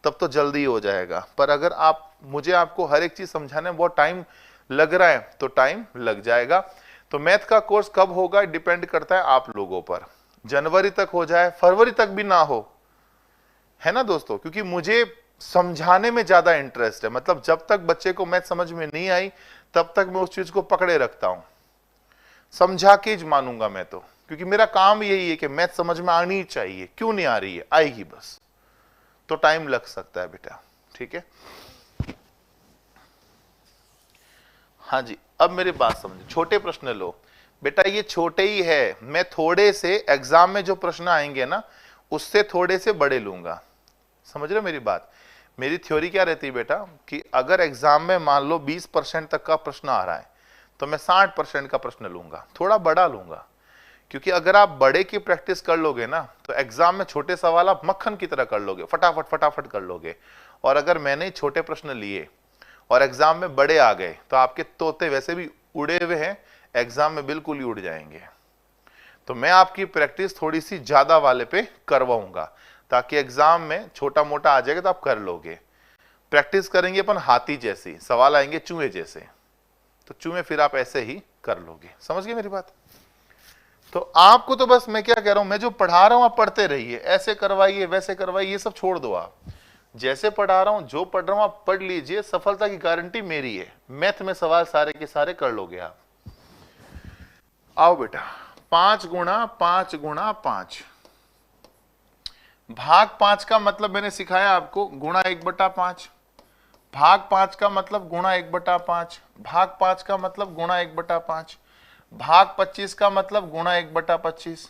तब तो जल्दी हो जाएगा, पर अगर आप मुझे आपको हर एक चीज समझाने में बहुत टाइम लग रहा है तो टाइम लग जाएगा। तो मैथ का कोर्स कब होगा डिपेंड करता है आप लोगों पर। जनवरी तक हो जाए, फरवरी तक भी ना हो, है ना दोस्तों, क्योंकि मुझे समझाने में ज्यादा इंटरेस्ट है। मतलब जब तक बच्चे को मैथ समझ में नहीं आई तब तक मैं उस चीज को पकड़े रखता हूं, समझा के ही मानूंगा मैं तो, क्योंकि मेरा काम यही है कि मैथ समझ में आनी चाहिए, क्यों नहीं आ रही है, आएगी बस, तो टाइम लग सकता है बेटा। ठीक है, हाँ जी, अब मेरी बात समझो, छोटे प्रश्न लो बेटा, ये छोटे ही है, मैं थोड़े से एग्जाम में जो प्रश्न आएंगे ना उससे थोड़े से बड़े लूंगा। समझ रहे हो मेरी बात? मेरी थ्योरी क्या रहती है बेटा, कि अगर एग्जाम में मान लो 20% तक का प्रश्न आ रहा है तो मैं 60% का प्रश्न लूंगा, थोड़ा बड़ा लूंगा। क्योंकि अगर आप बड़े की प्रैक्टिस कर लोगे ना तो एग्जाम में छोटे सवाल आप मक्खन की तरह कर लोगे, फटाफट फटाफट कर लोगे। और अगर मैंने छोटे प्रश्न लिए और एग्जाम में बड़े आ गए तो आपके तोते वैसे भी उड़े हुए हैं, एग्जाम में बिल्कुल ही उड़ जाएंगे। तो मैं आपकी प्रैक्टिस थोड़ी सी ज्यादा वाले पे करवाऊंगा, ताकि एग्जाम में छोटा मोटा आ जाएगा तो आप कर लोगे। प्रैक्टिस करेंगे अपन हाथी जैसी, सवाल आएंगे चूहे जैसे, तो चूहे फिर आप ऐसे ही कर लोगे। समझ गए मेरी बात? तो आपको तो बस मैं क्या कह रहा हूं, मैं जो पढ़ा रहा हूं आप पढ़ते रहिए, ऐसे करवाइए वैसे करवाइए, ये सब छोड़ दो। आप जैसे पढ़ा रहा हूं, जो पढ़ रहा हूं आप पढ़ लीजिए, सफलता की गारंटी मेरी है। मैथ में सवाल सारे के सारे कर लोगे आप। आओ बेटा, 5 गुणा 5 भाग 5 का मतलब मैंने सिखाया आपको, गुणा 1/5। भाग 5 का मतलब गुणा 1/5। भाग 5 का मतलब गुणा 1/5। भाग 25 का मतलब गुणा 1/25।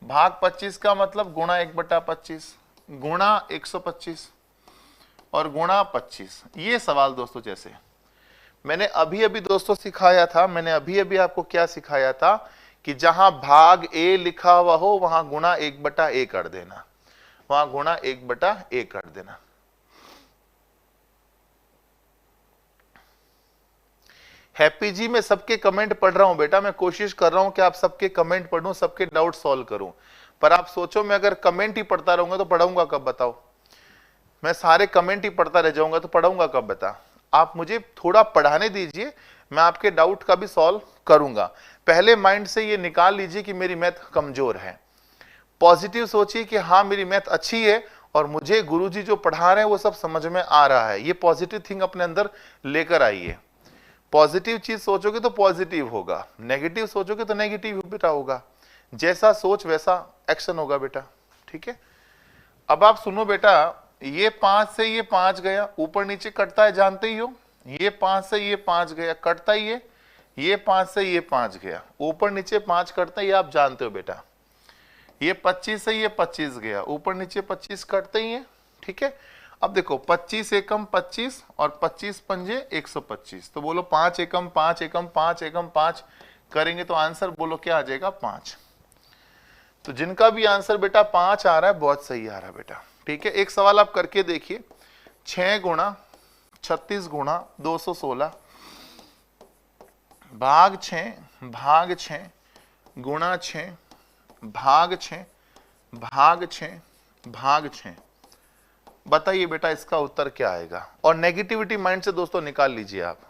भाग 25 का मतलब गुणा 1/25, गुणा 125 और गुणा 25। ये सवाल दोस्तों जैसे मैंने अभी अभी दोस्तों सिखाया था, मैंने अभी अभी आपको क्या सिखाया था कि जहां भाग ए लिखा हुआ हो वहां गुणा 1/a कर देना, वहां गुणा 1/a कर देना। हैप्पी जी, मैं सबके कमेंट पढ़ रहा हूं बेटा, मैं कोशिश कर रहा हूं कि आप सबके कमेंट पढ़ूं, सबके डाउट सॉल्व करूं। पर आप सोचो मैं अगर कमेंट ही पढ़ता रहूंगा तो पढ़ाऊंगा कब बताओ? मैं सारे कमेंट ही पढ़ता रह जाऊंगा तो पढ़ाऊंगा कब बता? आप मुझे थोड़ा पढ़ाने दीजिए, मैं आपके डाउट का भी सॉल्व करूंगा। पहले माइंड से ये निकाल लीजिए कि मेरी मैथ कमजोर है, पॉजिटिव सोचिए कि हाँ मेरी मैथ अच्छी है और मुझे गुरुजी जो पढ़ा रहे हैं वो सब समझ में आ रहा है। ये पॉजिटिव थिंग अपने अंदर लेकर आइए। पॉजिटिव चीज सोचोगे तो पॉजिटिव होगा, नेगेटिव सोचोगे तो नेगेटिव बेटा होगा। जैसा सोच वैसा एक्शन होगा बेटा। ठीक है, अब आप सुनो बेटा, ये 5 से ये 5 गया, ऊपर नीचे कटता है जानते ही हो। ये 5 से ये 5 गया, कटता ही है। ये 5 से ये 5 गया, ऊपर नीचे 5 कटता है, ये आप जानते हो बेटा। ये 25 से ये 25 गया, ऊपर नीचे 25 कटते ही है। ठीक है, अब देखो 25 एकम 25 और 25 पंजे 125, तो बोलो 5 एकम 5 एकम 5 एकम 5 करेंगे तो आंसर बोलो क्या आ जाएगा? 5। तो जिनका भी आंसर बेटा 5 आ रहा है बहुत सही आ रहा है बेटा। ठीक है, एक सवाल आप करके देखिए, 6 गुणा 36 गुणा 216 भाग 6 गुणा 6 भाग 6 भाग 6 भाग 6। बताइए बेटा इसका उत्तर क्या आएगा? और नेगेटिविटी माइंड से दोस्तों निकाल लीजिए आप।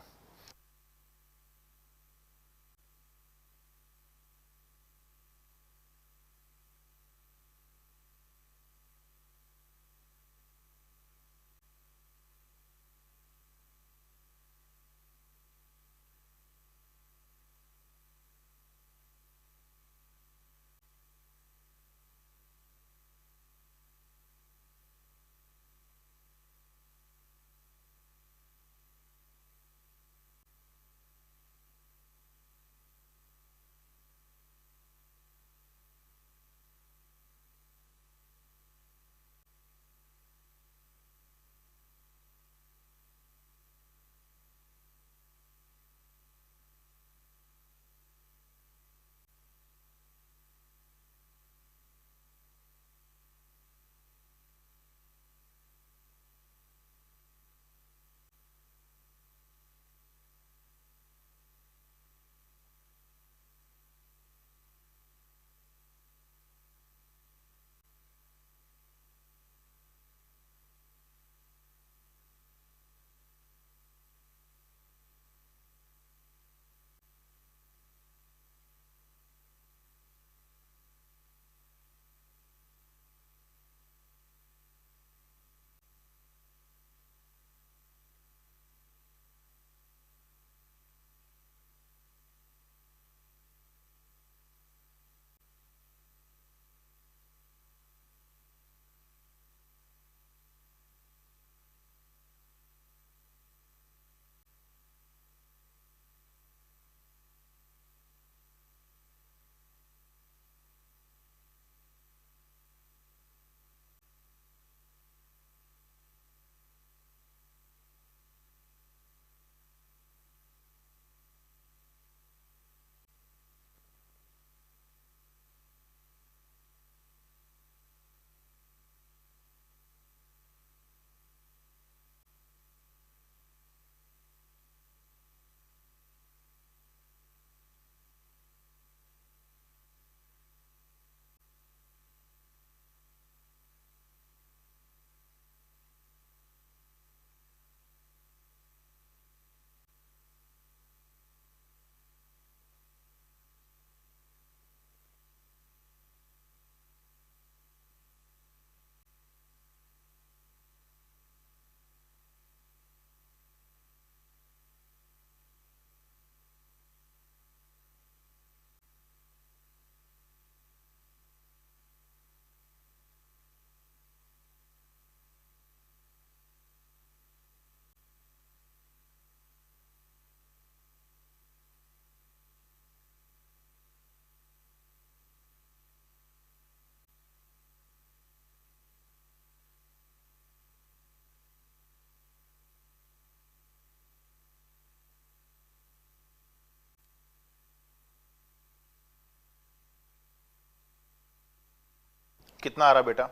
कितना आ रहा बेटा?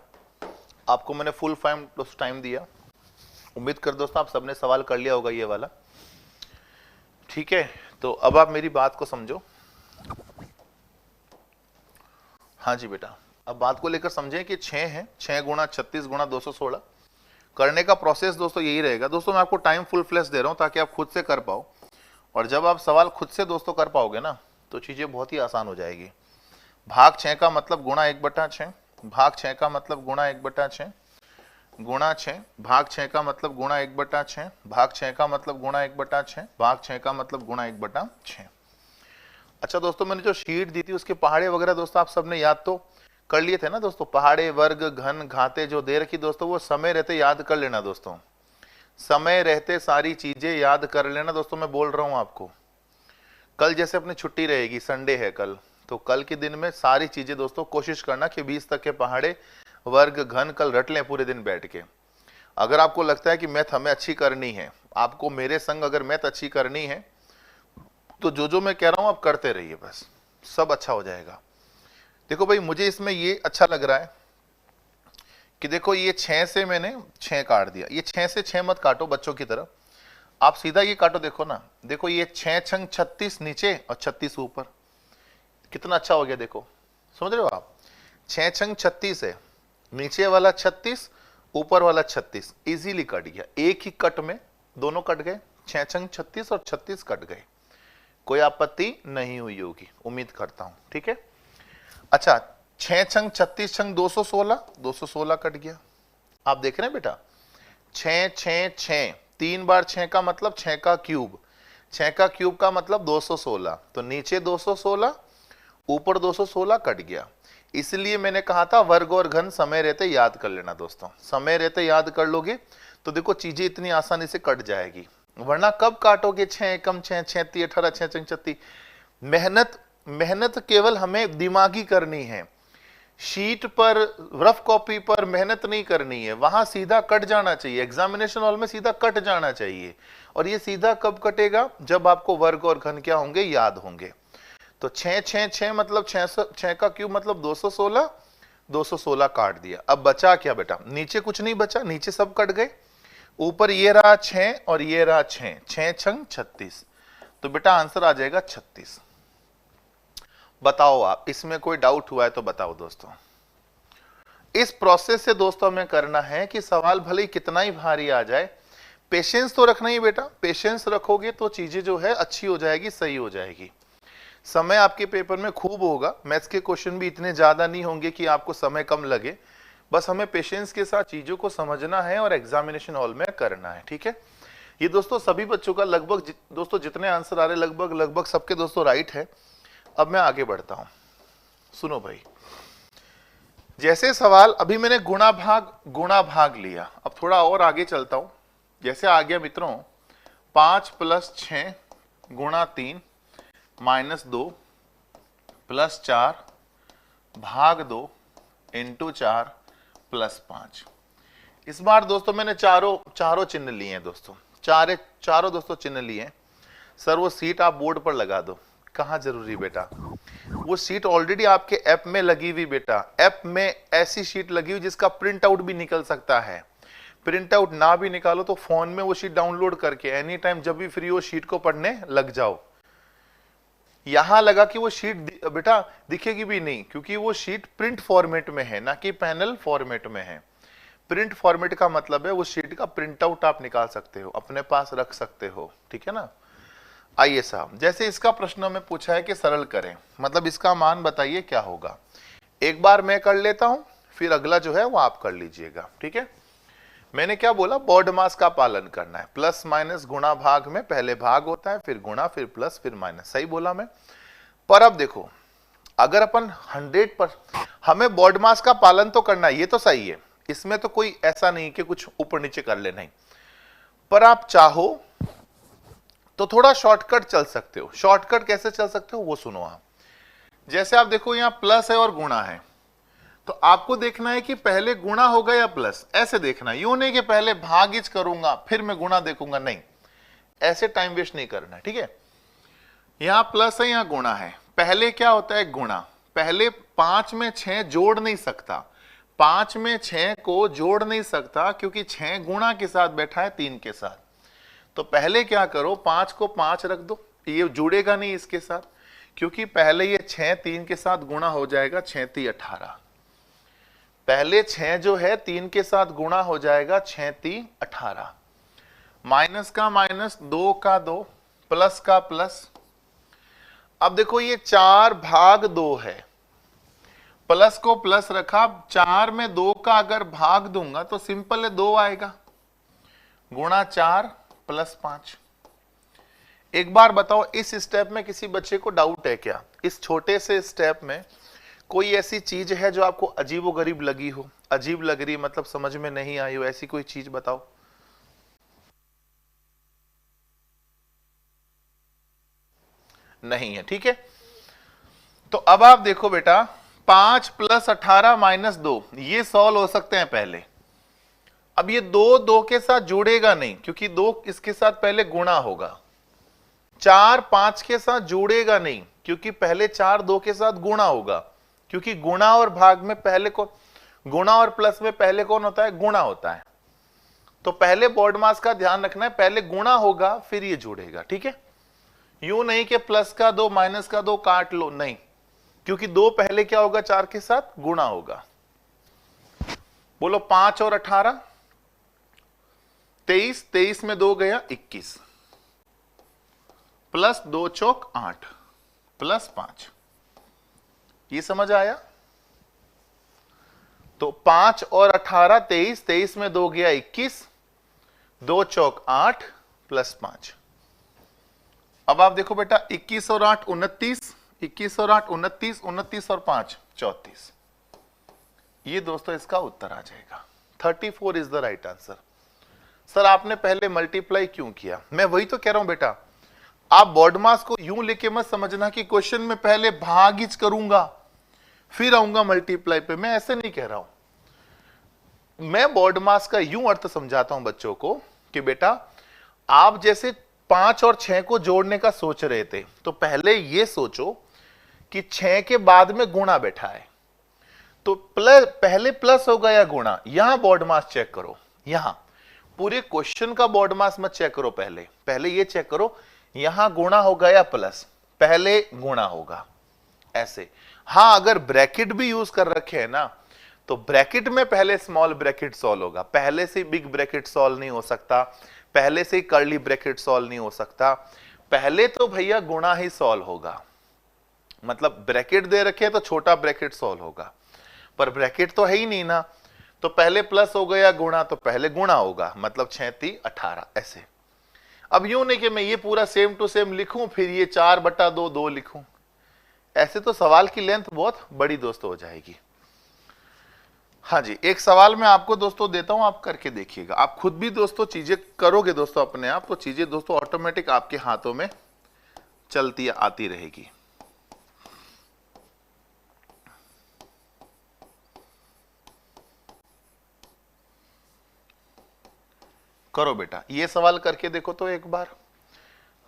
आपको मैंने फुल टाइम दिया। उम्मीद कर दोस्तों आप सबने सवाल कर लिया होगा ये वाला, ठीक है। तो अब आप मेरी बात को समझो। हाँ जी बेटा, अब बात को लेकर समझें कि 6 है, 6 गुणा 36 गुणा 216 करने का प्रोसेस दोस्तों यही रहेगा। दोस्तों मैं आपको टाइम फुल फ्लैश दे रहा हूं ताकि आप खुद से कर पाओ, और जब आप सवाल खुद से दोस्तों कर पाओगे ना तो चीजें बहुत ही आसान हो जाएगी। भाग 6 का मतलब गुणा 1/6, भाग 6 का मतलब गुणा 1/6, गुणा 6, भाग 6 का मतलब गुणा 1/6, भाग 6 का मतलब गुणा 1/6, भाग 6 का मतलब गुणा 1/6। अच्छा दोस्तों, मैंने जो शीट दी थी उसके पहाड़े वगैरह दोस्तों आप सबने याद तो कर लिए थे ना दोस्तों। पहाड़े, वर्ग, घन, घाते जो दे रखी दोस्तों वो समय रहते याद कर लेना दोस्तों, समय रहते सारी चीजें याद कर लेना दोस्तों। मैं बोल रहा हूं आपको, कल जैसे अपनी छुट्टी रहेगी, संडे है कल, तो कल के दिन में सारी चीजें दोस्तों कोशिश करना कि 20 तक के पहाड़े, वर्ग, घन कल रट लें पूरे दिन बैठ के। अगर आपको लगता है कि मैथ हमें अच्छी करनी है, आपको मेरे संग अगर मैथ अच्छी करनी है, तो जो मैं कह रहा हूं आप करते रहिए, बस सब अच्छा हो जाएगा। देखो भाई, मुझे इसमें ये अच्छा लग रहा है कि देखो ये 6 से मैंने 6 काट दिया। ये 6 से 6 मत काटो बच्चों की तरह, आप सीधा ये काटो। देखो ना, देखो ये 6 छंग 36 नीचे और 36 ऊपर, कितना अच्छा हो गया। देखो समझ रहे हो आप, 6 छंग 36 है, नीचे वाला 36, ऊपर वाला 36, इजीली कट गया। एक ही कट में दोनों कट गए, 6 छंग 36 और 36 कट गए। कोई आपत्ति नहीं हुई होगी, उम्मीद करता हूं, ठीक है। अच्छा, 6 छंग 36 छंग 216, 216 कट गया। आप देख रहे हैं बेटा, 6 6 6, 3 बार 6 का मतलब 6 का क्यूब, 6 का क्यूब का मतलब 216, तो नीचे 216 ऊपर 216 कट गया। इसलिए मैंने कहा था वर्ग और घन समय रहते याद कर लेना दोस्तों। समय रहते याद कर लोगे तो देखो चीजें इतनी आसानी से कट जाएगी, वरना कब काटोगे? 6 कम 6 6 3 18 6 6 36। मेहनत केवल हमें दिमागी करनी है, शीट पर रफ कॉपी पर मेहनत नहीं करनी है, वहां सीधा कट जाना चाहिए, एग्जामिनेशन हॉल में सीधा कट जाना चाहिए। और ये सीधा कब कटेगा? जब आपको वर्ग और घन क्या होंगे, याद होंगे। तो 6 6 6 मतलब 6 का क्यूब मतलब 216, 216 काट दिया। अब बचा क्या बेटा? नीचे कुछ नहीं बचा, नीचे सब कट गए। ऊपर ये रहा 6 और ये रहा 6, 6 छंग 36, तो बेटा आंसर आ जाएगा 36। बताओ आप, इसमें कोई डाउट हुआ है तो बताओ दोस्तों। इस प्रोसेस से दोस्तों हमें करना है कि सवाल भले ही कितना ही भारी आ जाए, पेशेंस तो रखना ही बेटा। पेशेंस रखोगे तो चीजें जो है अच्छी हो जाएगी, सही हो जाएगी। समय आपके पेपर में खूब होगा, मैथ्स के क्वेश्चन भी इतने ज्यादा नहीं होंगे कि आपको समय कम लगे। बस हमें पेशेंस के साथ चीजों को समझना है और एग्जामिनेशन हॉल में करना है, ठीक है। ये दोस्तों सभी बच्चों का लगभग दोस्तों जितने आंसर आ रहे लगभग सबके दोस्तों राइट है। अब मैं आगे बढ़ता हूं, सुनो भाई। जैसे सवाल अभी मैंने गुणा भाग लिया, अब थोड़ा और आगे चलता हूं। जैसे आ गया मित्रों 5 + 6 गुणा 3 -2 + 4 भाग 2 × 4 + 5। इस बार दोस्तों मैंने चारों चिन्ह लिए हैं दोस्तों, चारों दोस्तों चिन्ह लिए हैं। सर वो सीट आप बोर्ड पर लगा दो। कहाँ जरूरी बेटा? वो सीट ऑलरेडी आपके ऐप में लगी हुई बेटा। ऐप में ऐसी शीट लगी हुई जिसका प्रिंट आउट भी निकल सकता है। प्रिंट आउट ना भी निकालो तो फोन में वो शीट डाउनलोड करके एनी टाइम जब भी फ्री हो शीट को पढ़ने लग जाओ। यहां लगा कि वो शीट बेटा दिखेगी भी नहीं, क्योंकि वो शीट प्रिंट फॉर्मेट में है, ना कि पैनल फॉर्मेट में है। प्रिंट फॉर्मेट का मतलब है वो शीट का प्रिंट आउट आप निकाल सकते हो, अपने पास रख सकते हो, ठीक है ना। आइए साहब, जैसे इसका प्रश्न में पूछा है कि सरल करें, मतलब इसका मान बताइए क्या होगा। एक बार मैं कर लेता हूं, फिर अगला जो है वो आप कर लीजिएगा, ठीक है। मैंने क्या बोला? बॉड मास का पालन करना है। प्लस माइनस गुणा भाग में पहले भाग होता है, फिर गुणा, फिर प्लस, फिर माइनस। सही बोला मैं? पर अब देखो, अगर अपन 100% हमें बॉड मास का पालन तो करना है, ये तो सही है, इसमें तो कोई ऐसा नहीं कि कुछ ऊपर नीचे कर लेना ही। पर आप चाहो तो थोड़ा शॉर्टकट चल सकते हो। शॉर्टकट कैसे चल सकते हो वो सुनो आप। जैसे आप देखो यहां प्लस है और गुणा है, तो आपको देखना है कि पहले गुणा होगा या प्लस, ऐसे देखना है। यूं नहीं कि पहले भागिज करूंगा फिर मैं गुणा देखूंगा, नहीं, ऐसे टाइम वेस्ट नहीं करना, ठीक है। यहां प्लस है, यहां गुणा है। पहले क्या होता है? गुणा। पहले 5 में 6 जोड़ नहीं सकता, 5 में 6 को जोड़ नहीं सकता क्योंकि 6 गुणा के साथ बैठा है 3 के साथ। तो पहले क्या करो, 5 को 5 रख दो, ये जुड़ेगा नहीं इसके साथ क्योंकि पहले ये 6 3 के साथ गुणा हो जाएगा, 6 3 18। पहले 6 जो है 3 के साथ गुणा हो जाएगा, 6 3 18। माइनस का माइनस, 2 का 2, प्लस का प्लस। अब देखो ये 4 भाग 2 है, प्लस को प्लस रखा, 4 में 2 का अगर भाग दूंगा तो सिंपल है 2 आएगा, गुणा 4 प्लस 5। एक बार बताओ, इस स्टेप में किसी बच्चे को डाउट है क्या? इस छोटे से स्टेप में कोई ऐसी चीज है जो आपको अजीबोगरीब लगी हो? अजीब लग रही मतलब समझ में नहीं आई हो, ऐसी कोई चीज बताओ। नहीं है, ठीक है। तो अब आप देखो बेटा, 5 प्लस 18 माइनस 2, ये सॉल्व हो सकते हैं पहले। अब ये 2 2 के साथ जुड़ेगा नहीं क्योंकि 2 इसके साथ पहले गुणा होगा। 4 5 के साथ जुड़ेगा नहीं क्योंकि पहले 4 2 के साथ गुणा होगा, क्योंकि गुणा और भाग में पहले कौन, गुणा और प्लस में पहले कौन होता है? गुणा होता है। तो पहले बॉड मास का ध्यान रखना है, पहले गुणा होगा फिर ये जुड़ेगा, ठीक है। यूं नहीं कि प्लस का 2 माइनस का 2 काट लो, नहीं, क्योंकि 2 पहले क्या होगा? 4 के साथ गुणा होगा। बोलो 5 और 18 23, 23 में 2 गया 21, प्लस 2 चौक 8 प्लस 5। ये समझ आया? तो 5 और 18 23, 23 में 2 गया 21, 2 चौक 8 प्लस 5। अब आप देखो बेटा, 21 और 8 29, 21 और 8 29, 29 और 5 34। ये दोस्तों इसका उत्तर आ जाएगा, 34 is the right answer. Sir आपने पहले मल्टीप्लाई क्यों किया? मैं वही तो कह रहा हूं बेटा, आप बॉड मास को यूं लेके मत समझना कि क्वेश्चन में पहले भागिच करूंगा फिर आऊंगा मल्टीप्लाई पे, मैं ऐसे नहीं कह रहा हूं। मैं बॉड मास का यूं अर्थ समझाता हूं बच्चों को कि बेटा आप जैसे 5 और 6 को जोड़ने का सोच रहे थे, तो पहले ये सोचो कि 6 के बाद में गुणा बैठा है, तो पहले प्लस होगा या गुणा। यहां बॉड मास चेक करो, यहां पूरे क्वेश्चन का बॉड मास मत चेक करो, पहले ये चेक करो यहां गुणा होगा या प्लस। पहले गुणा होगा ऐसे। हां अगर ब्रैकेट भी यूज कर रखे हैं ना, तो ब्रैकेट में पहले स्मॉल ब्रैकेट सॉल्व होगा, पहले से बिग ब्रैकेट सॉल्व नहीं हो सकता, पहले से कर्ली ब्रैकेट सॉल्व नहीं हो सकता, पहले तो भैया गुणा ही सॉल्व होगा। मतलब ब्रैकेट दे रखे तो छोटा ब्रैकेट सॉल्व होगा, पर ब्रैकेट तो है ही नहीं ना, तो पहले प्लस हो गया गुणा, तो पहले गुणा होगा, मतलब 6 3 18 ऐसे। अब यूं नहीं कि मैं ये पूरा सेम टू सेम लिखूं फिर ये 4/2 2 लिखूं, ऐसे तो सवाल की लेंथ बहुत बड़ी दोस्तों हो जाएगी। हाँ जी, एक सवाल मैं आपको दोस्तों देता हूं, आप करके देखिएगा, आप खुद भी दोस्तों चीजें करोगे दोस्तों अपने आप, तो चीजें दोस्तों ऑटोमेटिक आपके हाथों में चलती आती रहेगी। करो बेटा, ये सवाल करके देखो तो एक बार।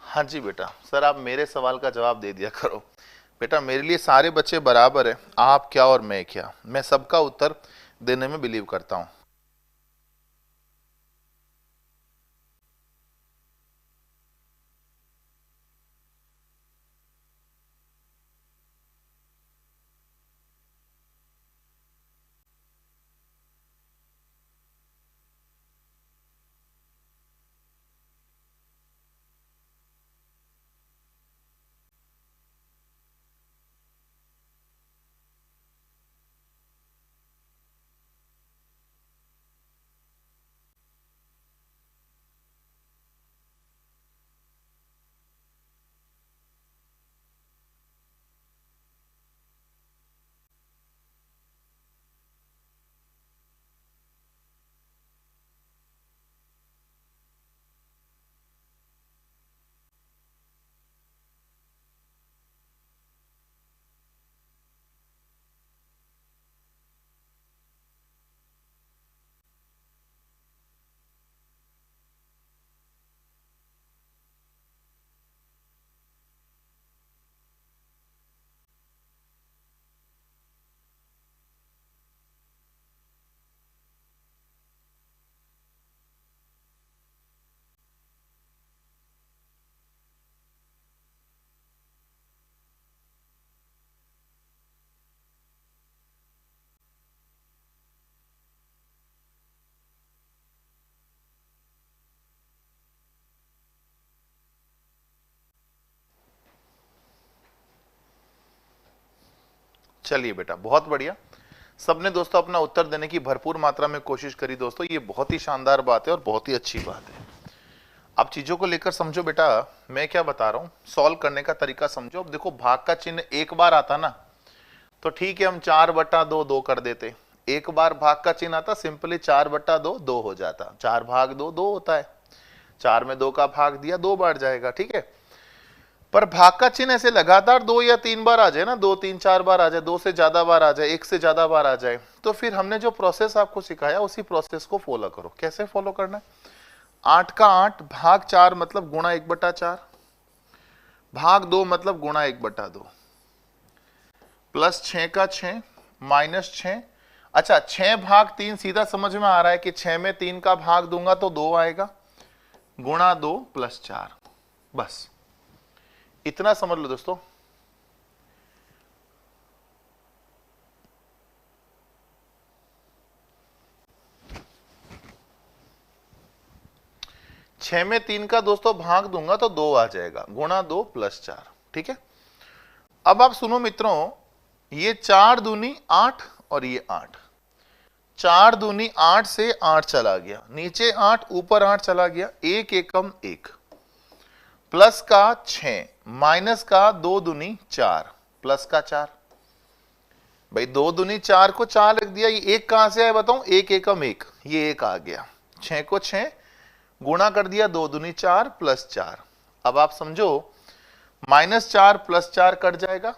हाँ जी बेटा, सर आप मेरे सवाल का जवाब दे दिया करो। बेटा मेरे लिए सारे बच्चे बराबर है, आप क्या और मैं क्या, मैं सबका उत्तर देने में बिलीव करता हूं। चलिए बेटा, बहुत बढ़िया। सबने दोस्तों अपना उत्तर देने की भरपूर मात्रा में कोशिश करी दोस्तों, ये बहुत ही शानदार बात है और बहुत ही अच्छी बात है। अब चीजों को लेकर समझो बेटा, मैं क्या बता रहा हूं, सॉल्व करने का तरीका समझो। अब देखो, भाग का चिन्ह एक बार आता ना तो ठीक है, हम 4/2 2 कर देते। एक बार भाग का चिन्ह आता, सिंपली 4/2 2 हो जाता। 4 भाग 2 2 होता है, 4 में 2 का भाग दिया, 2 बार जाएगा, ठीक है। पर भाग का चिन्ह ऐसे लगातार 2 या 3 बार आ जाए ना, 2 3 4 बार आ जाए, 2 से ज्यादा बार आ जाए, 1 से ज्यादा बार आ जाए, तो फिर हमने जो प्रोसेस आपको सिखाया उसी प्रोसेस को फॉलो करो। कैसे फॉलो करना है? 8 का 8 भाग 4 मतलब गुणा 1/4, भाग 2 मतलब गुणा 1/2, प्लस 6 का 6 माइनस 6। अच्छा, 6 भाग 3 सीधा समझ में आ रहा है कि 6 में 3 का भाग दूंगा तो 2 आएगा, गुणा 2 प्लस 4। बस इतना समझ लो दोस्तों। छह में 3 का दोस्तों भाग दूंगा तो 2 आ जाएगा, गुणा 2 प्लस 4, ठीक है। अब आप सुनो मित्रों, ये 4 दूनी 8 और ये 8, 4 दूनी 8 से 8 चला गया, नीचे 8 ऊपर 8 चला गया, 1 एकम 1, प्लस का 6 माइनस का 2 दूनी 4 प्लस का 4। भाई 2 दूनी 4 को 4 लिख दिया, ये 1 कहां से आया बताऊं? 1 एकम 1, ये 1 आ गया। 6 को 6 गुणा कर दिया, 2 दूनी 4 प्लस 4। अब आप समझो, -4 प्लस 4 कट जाएगा,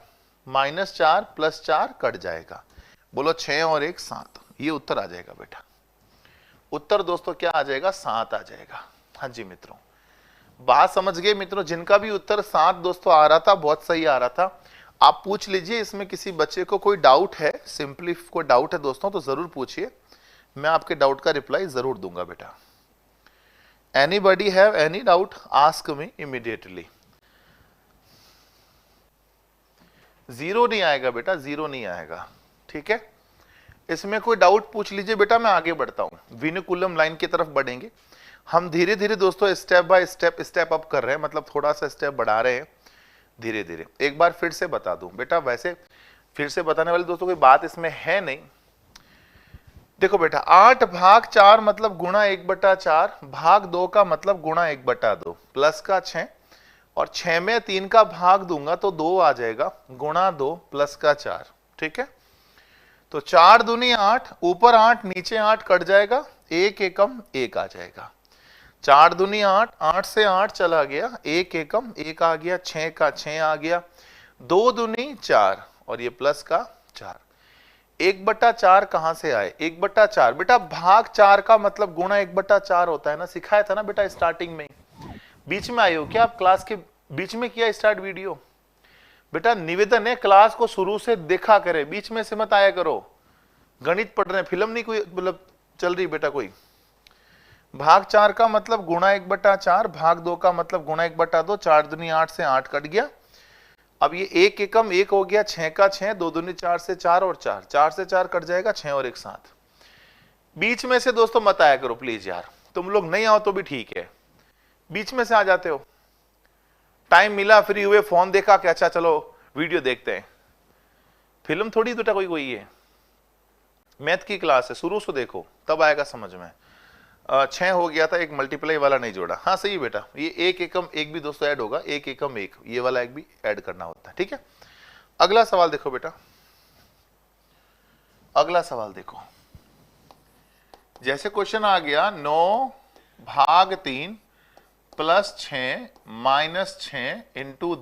-4 प्लस 4 कट जाएगा। बोलो 6 और 1 7, ये उत्तर आ जाएगा बेटा। उत्तर दोस्तों क्या आ जाएगा? 7 आ जाएगा। हाँ जी मित्रों, बात समझ गए मित्रों? जिनका भी उत्तर 7 दोस्तों आ रहा था, बहुत सही आ रहा था। आप पूछ लीजिए, इसमें किसी बच्चे को कोई डाउट है, सिंपली कोई डाउट है दोस्तों तो जरूर पूछिए, मैं आपके डाउट का रिप्लाई जरूर दूंगा बेटा। Anybody have any doubt, ask me immediately. 0 नहीं आएगा बेटा, 0 नहीं आएगा, ठीक है। इसमें कोई डाउट पूछ लीजिए बेटा, मैं आगे बढ़ता हूं। विनुकुलम लाइन की तरफ बढ़ेंगे हम धीरे धीरे दोस्तों, स्टेप बाय स्टेप अप कर रहे हैं, मतलब थोड़ा सा स्टेप बढ़ा रहे हैं धीरे धीरे। एक बार फिर से बता दूं बेटा, वैसे फिर से बताने वाली दोस्तों कोई बात इसमें है नहीं। देखो बेटा, 8 भाग 4 मतलब गुणा 1/4, भाग 2 का मतलब गुणा 1/2, प्लस का 6, और 6 में 3 का भाग दूंगा तो 2 आ जाएगा, गुणा 2 प्लस का 4, ठीक है। तो 4 दूनी 8, ऊपर 8 नीचे 8 कट जाएगा, 1 एकम 1 आ जाएगा। 4 दूनी 8, 8 से 8 चला गया, 1 एकम 1 आ गया, 6 का 6 आ गया, 2 दूनी 4 और ये प्लस का 4। 1/4 कहां से आए? 1/4 बेटा भाग 4 का मतलब गुणा 1/4 होता है ना, सिखाया था ना बेटा स्टार्टिंग में। बीच में आए हो क्या आप? क्लास के बीच में किया स्टार्ट वीडियो? बेटा निवेदन है, क्लास को शुरू से देखा करे, बीच में से मत आया करो। गणित पढ़ रहे हैं, फिल्म नहीं कोई मतलब चल रही बेटा कोई। भाग 4 का मतलब गुणा 1/4, भाग 2 का मतलब गुणा 1/2, 4 दूनी 8 से 8 कट गया। अब ये 1 एकम 1 हो गया, 6 का 6, 2 दूनी 4 से 4 और 4, 4 से 4 कट जाएगा, 6 और 1 7। बीच में से दोस्तों मत आया करो प्लीज यार, तुम लोग नहीं आओ तो भी ठीक है, बीच में से आ जाते हो। टाइम मिला, फ्री हुए, फोन देखा कि अच्छा चलो वीडियो देखते हैं, फिल्म थोड़ी बेटा कोई कोई है, मैथ की क्लास है, शुरू से देखो तब आएगा समझ में। 6 हो गया था, एक मल्टीप्लाई वाला नहीं जोड़ा। हाँ सही बेटा, ये 1 एकम 1 भी दोस्तों ऐड होगा, 1 एकम 1, ये वाला 1 भी ऐड करना होता है, ठीक है। अगला सवाल देखो बेटा, अगला सवाल देखो। जैसे क्वेश्चन आ गया 9 भाग 3 प्लस 6 माइनस 6 इंटू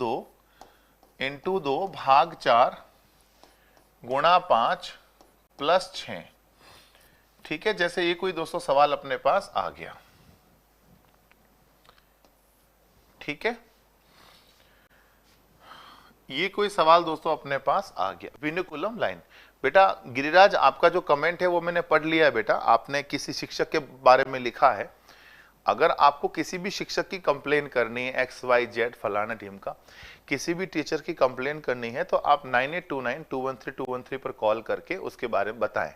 2 भाग 4 गुणा 5 प्लस 6, ठीक है। जैसे ये कोई दोस्तों सवाल अपने पास आ गया, ठीक है, ये कोई सवाल दोस्तों अपने पास आ गया। विनुकुलम लाइन बेटा, गिरिराज आपका जो कमेंट है वो मैंने पढ़ लिया है बेटा, आपने किसी शिक्षक के बारे में लिखा है। अगर आपको किसी भी शिक्षक की कंप्लेन करनी है, XYZ फलाना टीम का किसी भी टीचर की कंप्लेन करनी है, तो आप 9829213213 पर कॉल करके उसके बारे में बताएं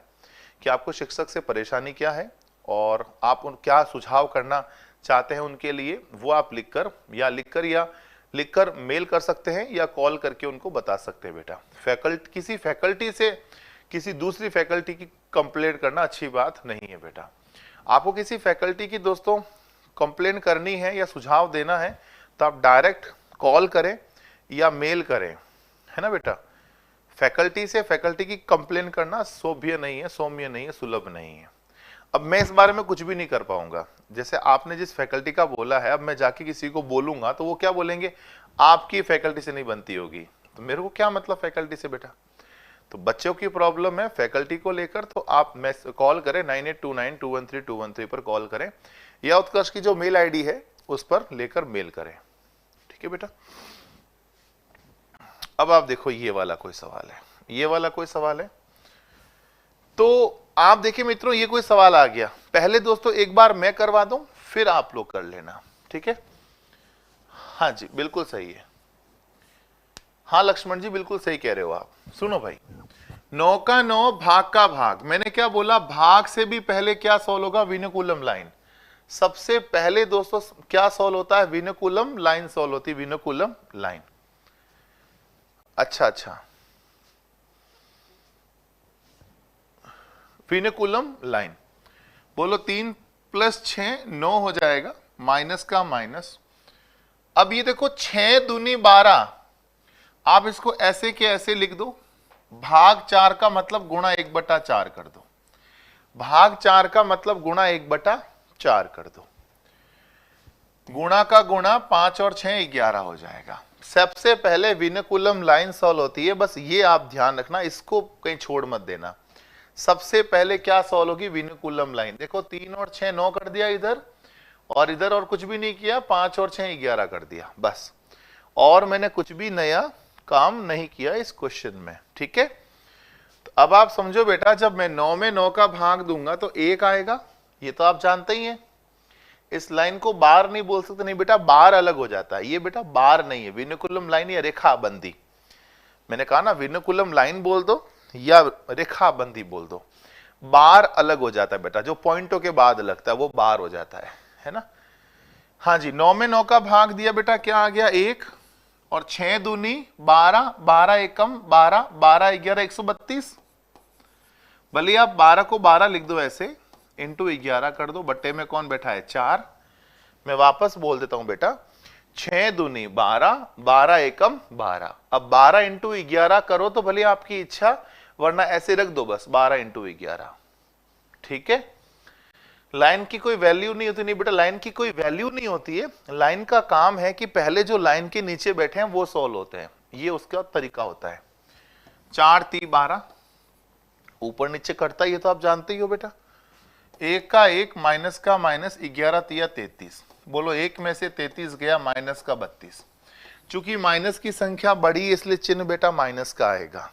कि आपको शिक्षक से परेशानी क्या है और आप उन क्या सुझाव करना चाहते हैं उनके लिए, वो आप लिखकर या लिखकर मेल कर सकते हैं या कॉल करके उनको बता सकते हैं बेटा। किसी फैकल्टी से किसी दूसरी फैकल्टी की कंप्लेंट करना अच्छी बात नहीं है बेटा। आपको किसी फैकल्टी की दोस्तों कंप्लेंट करनी है या सुझाव देना है तो आप डायरेक्ट कॉल करें या मेल करें, है ना बेटा। फैकल्टी से फैकल्टी की कंप्लेंट करना सौम्य नहीं है, सुलभ नहीं है। अब मैं इस बारे में कुछ भी नहीं कर पाऊंगा। जैसे आपने जिस फैकल्टी का बोला है, अब मैं जाके किसी को बोलूंगा तो वो क्या बोलेंगे, आपकी फैकल्टी से नहीं बनती होगी, तो मेरे को क्या मतलब फैकल्टी से बेटा। तो बच्चों की प्रॉब्लम है फैकल्टी को लेकर, तो आप कॉल करें 9829213213 पर कॉल करें या उत्कर्ष की जो मेल आईडी है उस पर लेकर मेल करें, ठीक है बेटा। अब आप देखो ये वाला कोई सवाल है, तो आप देखिए मित्रों ये कोई सवाल आ गया। पहले दोस्तों एक बार मैं करवा दूं फिर आप लोग कर लेना, ठीक है। हाँ जी बिल्कुल सही है, हाँ लक्ष्मण जी बिल्कुल सही कह रहे हो आप। सुनो भाई, 9 का 9 भाग का भाग, मैंने क्या बोला, भाग से भी पहले क्या सॉल्व होगा, विनुकुलम लाइन। सबसे पहले दोस्तों क्या सॉल्व होता है, विनुकुलम लाइन सॉल्व होती है, विनुकुलम लाइन। अच्छा, विनुकुलम लाइन बोलो। 3 + 6 9 हो जाएगा, माइनस का माइनस। अब ये देखो 6 दूनी 12, आप इसको ऐसे के ऐसे लिख दो, भाग 4 का मतलब गुणा 1/4 कर दो, भाग 4 का मतलब गुणा 1/4 कर दो, गुणा का गुणा 5 और 6 11 हो जाएगा। सबसे पहले विनुकुलम लाइन सॉल्व होती है, बस ये आप ध्यान रखना, इसको कहीं छोड़ मत देना। सबसे पहले क्या सॉल्व होगी, विनुकुलम लाइन। देखो 3 और 6 9 कर दिया इधर और कुछ भी नहीं किया, 5 और 6 11 कर दिया बस, और मैंने कुछ भी नया काम नहीं किया इस क्वेश्चन में, ठीक है। तो अब आप समझो बेटा, जब मैं 9 में 9 का भाग दूंगा तो 1 आएगा, ये तो आप जानते ही हैं। इस लाइन को बार नहीं बोल सकते, नहीं बेटा बार अलग हो जाता है, ये बेटा बार नहीं है, विनुकुलम लाइन या रेखाबंदी। मैंने कहा ना विनुकुलम लाइन बोल दो या रेखाबंदी बोल दो, बार अलग हो जाता है बेटा, जो पॉइंटों के बाद लगता है वो बार हो जाता है ना। हाँ जी, 9 में 9 का भाग दिया बेटा, क्या आ गया 1, और 6 दूनी 12, 12 एकम 12, 12 11 132। भले आप 12 को 12 लिख दो ऐसे, इंटू 11 कर दो, बट्टे में कौन बैठा है 4। मैं वापस बोल देता हूं बेटा, 6 दूनी 12, 12 एकम 12। अब 12 इंटू 11 करो तो भले आपकी इच्छा, वरना ऐसे रख दो बस 12 इंटू 11, ठीक है। लाइन की कोई वैल्यू नहीं होती, नहीं बेटा लाइन की कोई वैल्यू नहीं होती है। लाइन का काम है कि पहले जो लाइन के नीचे बैठे हैं वो सॉल्व होते हैं, ये उसका तरीका होता है। 4 3 12 ऊपर नीचे कटता है, ये तो आप जानते ही हो बेटा। 1 का 1 माइनस का माइनस, 11 3 33। बोलो 1 में से 33 गया, माइनस का 32। चूंकि माइनस की संख्या बड़ी है इसलिए चिन्ह बेटा माइनस का आएगा।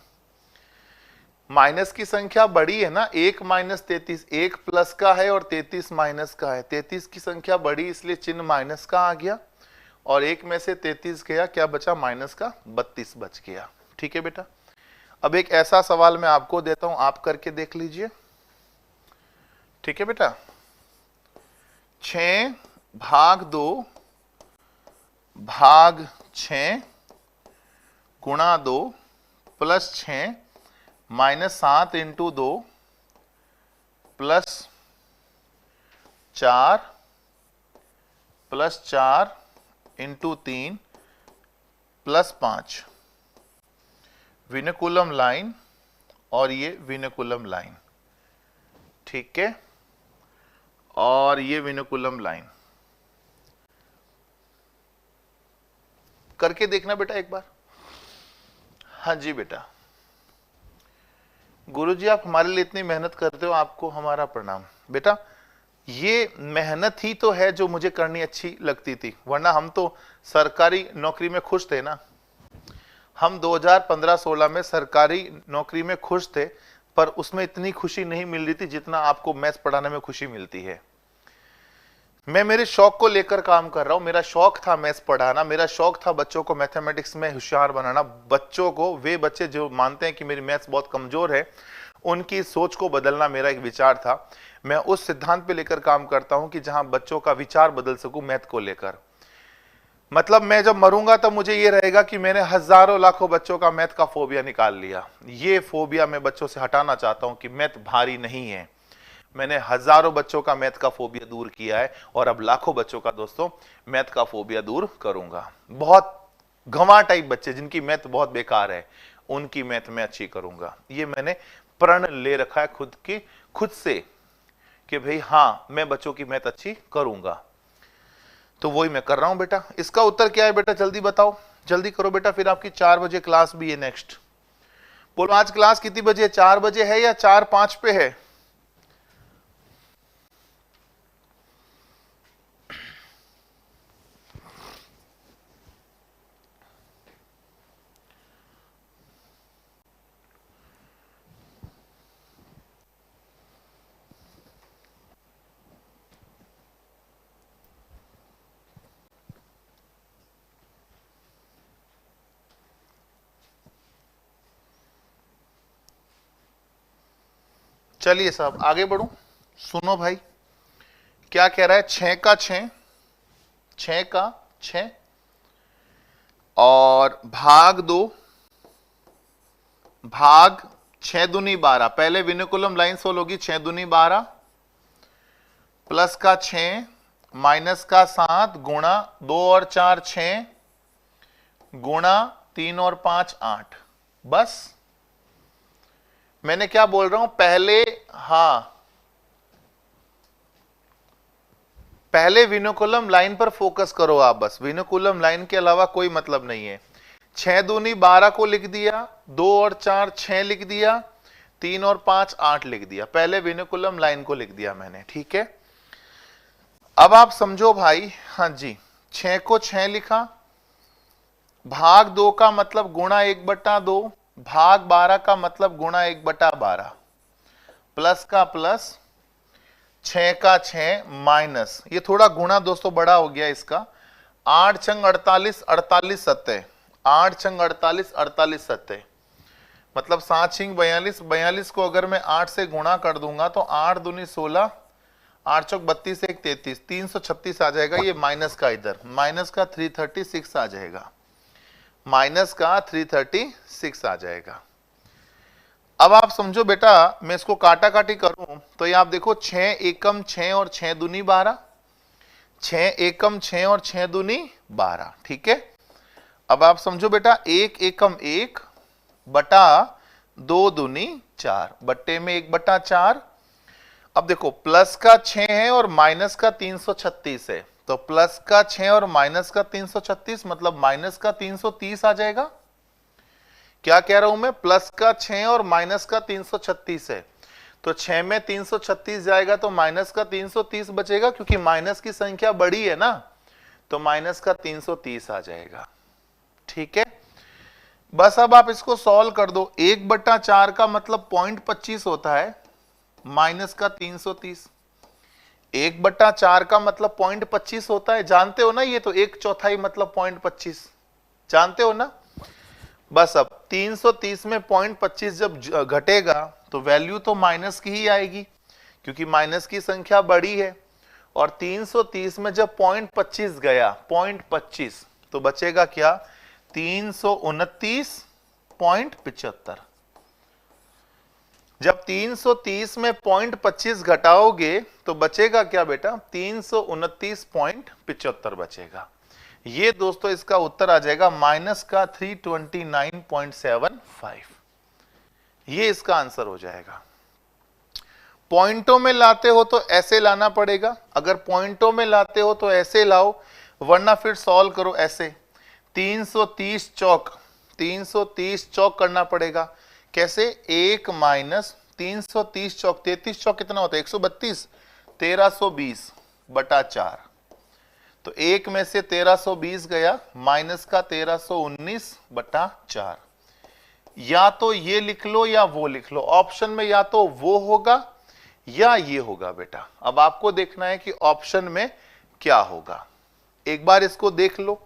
माइनस की संख्या बड़ी है ना, 1 माइनस 33, 1 प्लस का है और 33 माइनस का है। 33 की संख्या बड़ी इसलिए चिन्ह माइनस का आ गया, और 1 में से 33 गया, क्या बचा माइनस का 32 बच गया, ठीक है बेटा। अब एक ऐसा सवाल मैं आपको देता हूं, आप करके देख लीजिए, ठीक है बेटा। 6 भाग 2 भाग 6 गुणा 2 plus 6 minus 7 into 2 plus 4 plus 4 into 3 plus 5, vinculum line और ये विनुकुलम लाइन, ठीक है, और ये विनुकुलम लाइन। करके देखना बेटा एक बार। हाँ जी बेटा। गुरुजी आप हमारे लिए इतनी मेहनत करते हो, आपको हमारा प्रणाम बेटा। ये मेहनत ही तो है जो मुझे करनी अच्छी लगती थी, वरना हम तो सरकारी नौकरी में खुश थे ना। हम 2015-16 में सरकारी नौकरी में खुश थे, पर उसमें इतनी खुशी नहीं मिल रही थी जितना आपको मैथ्स पढ़ाने में खुशी मिलती है। मैं मेरे शौक को लेकर काम कर रहा हूं। मेरा शौक था मैथ्स पढ़ाना, मेरा शौक था बच्चों को मैथमेटिक्स में होशियार बनाना। बच्चों को, वे बच्चे जो मानते हैं कि मेरी मैथ्स बहुत कमजोर है, उनकी सोच को बदलना मेरा एक विचार था। मैं उस सिद्धांत पे लेकर काम करता हूं कि जहां बच्चों का विचार बदल सकूं मैथ को लेकर। मतलब मैं जब मरूंगा तो मुझे ये रहेगा कि मैंने हजारों लाखों बच्चों का मैथ का फोबिया निकाल लिया। ये फोबिया मैं बच्चों से हटाना चाहता हूं कि मैथ भारी नहीं है। मैंने हजारों बच्चों का मैथ का फोबिया दूर किया है और अब लाखों बच्चों का दोस्तों मैथ का फोबिया दूर करूंगा। बहुत गंवा टाइप बच्चे जिनकी मैथ बहुत बेकार है, उनकी मैथ में अच्छी करूंगा। ये मैंने प्रण ले रखा है खुद से कि भाई हाँ मैं बच्चों की मैथ अच्छी करूंगा। तो वही मैं कर रहा हूं बेटा। इसका उत्तर क्या है बेटा, जल्दी बताओ, जल्दी करो बेटा, फिर आपकी 4 बजे क्लास भी है नेक्स्ट। बोलो आज क्लास कितनी बजे, 4 बजे है या 4:05 पे है? चलिए साहब आगे बढ़ू। सुनो भाई क्या कह रहा है, 6 का 6, 6 का 6 और भाग 2 भाग 6 दूनी 12। पहले विनुकुलम लाइन सोल होगी 6 दूनी 12 प्लस का 6 माइनस का 7 गुणा 2 और 4 6 गुणा 3 और 5 8। बस मैंने क्या बोल रहा हूं पहले, हां पहले विनुकुलम लाइन पर फोकस करो आप, बस विनुकुलम लाइन के अलावा कोई मतलब नहीं है। 6 दूनी 12 को लिख दिया, 2 और 4 6 लिख दिया, 3 और 5 8 लिख दिया। पहले विनुकुलम लाइन को लिख दिया मैंने, ठीक है। अब आप समझो भाई, हाँ जी 6 को 6 लिखा, भाग 2 का मतलब गुणा 1/2, भाग 12 का मतलब गुणा 1/12, प्लस का प्लस 6 का 6 माइनस, ये थोड़ा गुणा दोस्तों बड़ा हो गया इसका, 8 छंग 48 48 सत्ते, 8 छंग 48 48 सत्ते, मतलब 7 छिंग 42, 42 को अगर मैं 8 से गुणा कर दूंगा तो 8 दूनी 16, 8 चौक 32 1 33, 336 आ जाएगा। ये माइनस का इधर माइनस का 336 आ जाएगा, माइनस का 336 आ जाएगा। अब आप समझो बेटा, मैं इसको काटा काटी करूं तो ये आप देखो 6 एकम 6 और 6 दूनी 12, 6 एकम 6 और 6 दूनी 12, ठीक है। अब आप समझो बेटा 1 एकम 1 बटा 2 दूनी 4, बट्टे में 1/4। अब देखो प्लस का 6 है और माइनस का 336 है, तो प्लस का 6 और माइनस का 336 मतलब माइनस का 330 आ जाएगा। क्या कह रहा हूं मैं, प्लस का 6 और माइनस का 336 है, तो 6 में 336 जाएगा तो माइनस का 330 बचेगा, क्योंकि माइनस की संख्या बड़ी है ना, तो माइनस का 330 आ जाएगा, ठीक है। बस अब आप इसको सॉल्व कर दो, 1/4 का मतलब 0.25 होता है, माइनस का 330, 1/4 का मतलब 0.25 होता है, जानते हो ना, ये तो 1/4 मतलब 0.25, जानते हो ना। बस अब 330 में 0.25 जब घटेगा तो वैल्यू तो माइनस की ही आएगी, क्योंकि माइनस की संख्या बड़ी है, और 330 में जब 0.25 गया 0.25 तो बचेगा क्या, 329.75। जब 330 में 0.25 घटाओगे तो बचेगा क्या बेटा, 329.75 बचेगा। ये दोस्तों इसका उत्तर आ जाएगा माइनस का 329.75, ये इसका आंसर हो जाएगा। पॉइंटों में लाते हो तो ऐसे लाना पड़ेगा, अगर पॉइंटों में लाते हो तो ऐसे लाओ, वरना फिर सॉल्व करो ऐसे, 330 चौक करना पड़ेगा। कैसे, 1 माइनस 330 चौक, 33 चौक कितना होता है 132, 1320/4, तो 1 में से 1320 गया, माइनस का 1319/4। या तो ये लिख लो या वो लिख लो, ऑप्शन में या तो वो होगा या ये होगा बेटा। अब आपको देखना है कि ऑप्शन में क्या होगा, एक बार इसको देख लो।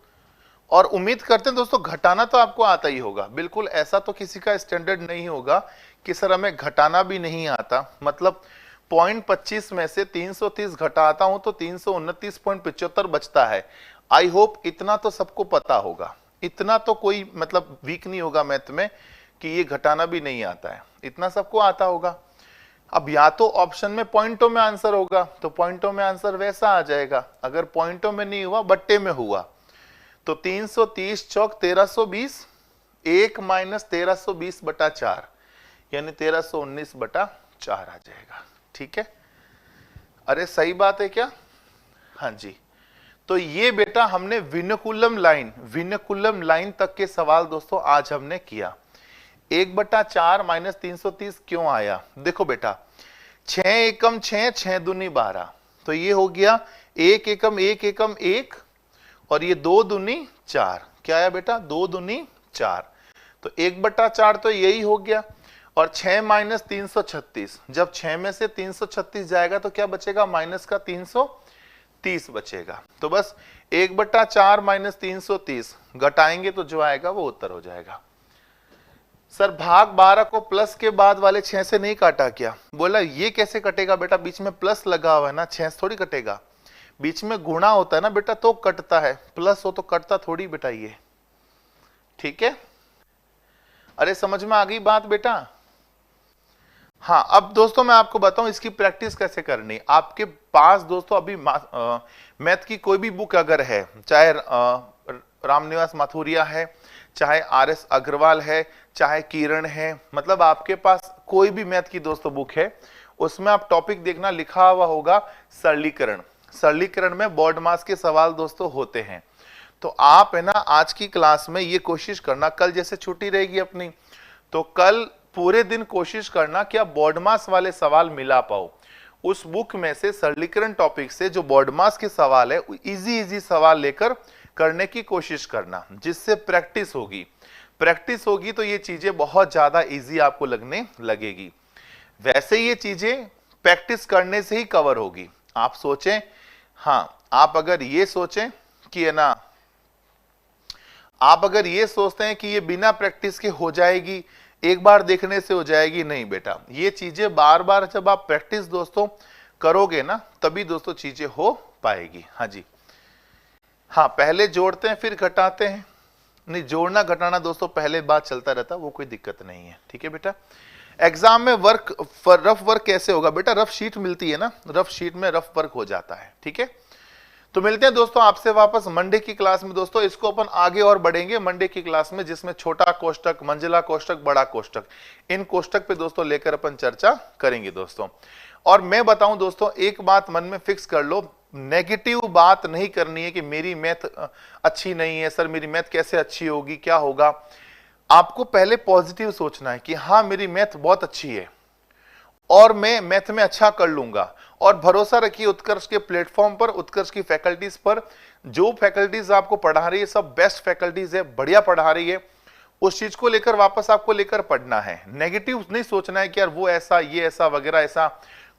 और उम्मीद करते हैं दोस्तों घटाना तो आपको आता ही होगा, बिल्कुल ऐसा तो किसी का स्टैंडर्ड नहीं होगा कि सर हमें घटाना भी नहीं आता, मतलब 0.25 में से 330 घटाता हूं तो 329.75 बचता है। आई होप इतना तो सबको पता होगा, इतना तो कोई मतलब वीक नहीं होगा मैथ में कि ये घटाना भी नहीं आता है, इतना सबको आता होगा। अब या तो ऑप्शन में पॉइंटों में आंसर होगा तो पॉइंटों में आंसर वैसा आ जाएगा, अगर पॉइंटों में नहीं हुआ बट्टे में हुआ तो 330 चौक 1320, 1 माइनस 1320 बटा 4 यानी 1319 बटा 4 आ जाएगा। ठीक है, अरे सही बात है क्या? हाँ जी। तो ये बेटा हमने विनकुलम लाइन तक के सवाल दोस्तों आज हमने किया। 1/4 माइनस 330 क्यों आया? देखो बेटा 6 एकम 6, 6 दूनी 12, तो ये हो गया 1 एकम 1 एकम 1 और ये 2 दूनी 4, क्या आया बेटा? 2 दूनी 4, तो 1/4 तो यही हो गया। और 6 माइनस 336, जब 6 में से 336 जाएगा तो क्या बचेगा? माइनस का 330 बचेगा। तो बस 1/4 माइनस 330 घटाएंगे तो जो आएगा वो उत्तर हो जाएगा। सर भाग 12 को प्लस के बाद वाले 6 से नहीं काटा क्या? बोला ये कैसे कटेगा बेटा, बीच में प्लस लगा हुआ है ना, 6 से थोड़ी कटेगा, बीच में गुणा होता है ना बेटा तो कटता है, प्लस हो तो कटता थोड़ी बेटा ये। ठीक है, अरे समझ में आ गई बात बेटा? हाँ, अब दोस्तों मैं आपको बताऊं इसकी प्रैक्टिस कैसे करनी। आपके पास दोस्तों अभी मैथ की कोई भी बुक अगर है, चाहे रामनिवास माथुरिया है, चाहे RS अग्रवाल है, चाहे किरण है, मतलब आपके पास कोई भी मैथ की दोस्तों बुक है, उसमें आप टॉपिक देखना लिखा हुआ होगा सरलीकरण। सरलीकरण में बोर्ड मास के सवाल दोस्तों होते हैं। तो आप है ना आज की क्लास में ये कोशिश करना, कल जैसे छुट्टी रहेगी अपनी तो कल पूरे दिन कोशिश करना कि आप बोर्ड मास वाले सवाल मिला पाओ। उस बुक में से सरलीकरण टॉपिक से जो बोर्ड मास के सवाल है इजी सवाल लेकर करने की कोशिश करना, जिससे प्रैक्टिस होगी तो ये चीजें बहुत ज्यादा इजी आपको लगने लगेगी। वैसे ये चीजें प्रैक्टिस करने से ही कवर होगी। आप सोचें, हाँ आप अगर ये सोचें कि है ना, आप अगर ये सोचते हैं कि ये बिना प्रैक्टिस के हो जाएगी, एक बार देखने से हो जाएगी, नहीं बेटा, ये चीजें बार बार जब आप प्रैक्टिस दोस्तों करोगे ना तभी दोस्तों चीजें हो पाएगी। हाँ जी, हाँ पहले जोड़ते हैं फिर घटाते हैं, नहीं जोड़ना घटाना दोस्तों पहले बात चलता रहता, वो कोई दिक्कत नहीं है। ठीक है बेटा, एग्जाम में रफ वर्क कैसे होगा बेटा? रफ शीट मिलती है ना, रफ शीट में रफ वर्क हो जाता है। ठीक है, तो मिलते हैं दोस्तों आपसे वापस मंडे की क्लास में। दोस्तों इसको अपन आगे और बढ़ेंगे मंडे की क्लास में, जिसमें छोटा कोष्टक, मंजिला कोष्टक, बड़ा कोष्टक, इन कोष्टक पे दोस्तों लेकर अपन चर्चा करेंगे दोस्तों। और मैं बताऊं दोस्तों एक बात मन में फिक्स कर लो, नेगेटिव बात नहीं करनी है कि मेरी मैथ अच्छी नहीं है, सर मेरी मैथ कैसे अच्छी होगी, क्या होगा। आपको पहले पॉजिटिव सोचना है कि हाँ मेरी मैथ बहुत अच्छी है और मैं मैथ में अच्छा कर लूंगा, और भरोसा रखिए उत्कर्ष के प्लेटफॉर्म पर, उत्कर्ष की फैकल्टीज पर। जो फैकल्टीज आपको पढ़ा रही है सब बेस्ट फैकल्टीज है, बढ़िया पढ़ा रही है, उस चीज को लेकर वापस आपको लेकर पढ़ना है। नेगेटिव नहीं सोचना है कि यार वो ऐसा ये ऐसा वगैरह ऐसा।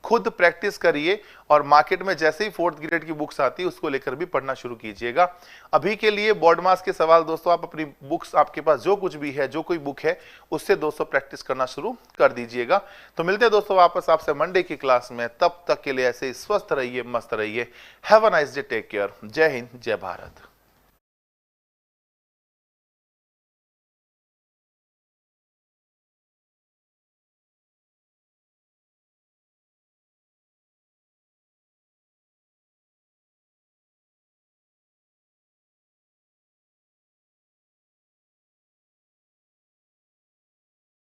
खुद प्रैक्टिस करिए और मार्केट में जैसे ही 4th ग्रेड की बुक्स आती है उसको लेकर भी पढ़ना शुरू कीजिएगा। अभी के लिए बोर्ड मास के सवाल दोस्तों आप अपनी बुक्स, आपके पास जो कुछ भी है, जो कोई बुक है उससे दोस्तों प्रैक्टिस करना शुरू कर दीजिएगा। तो मिलते हैं दोस्तों वापस आपसे मंडे की क्लास में, तब तक के लिए ऐसे ही स्वस्थ रहिए, मस्त रहिए। Have a nice day, take care, जय हिंद, जय भारत।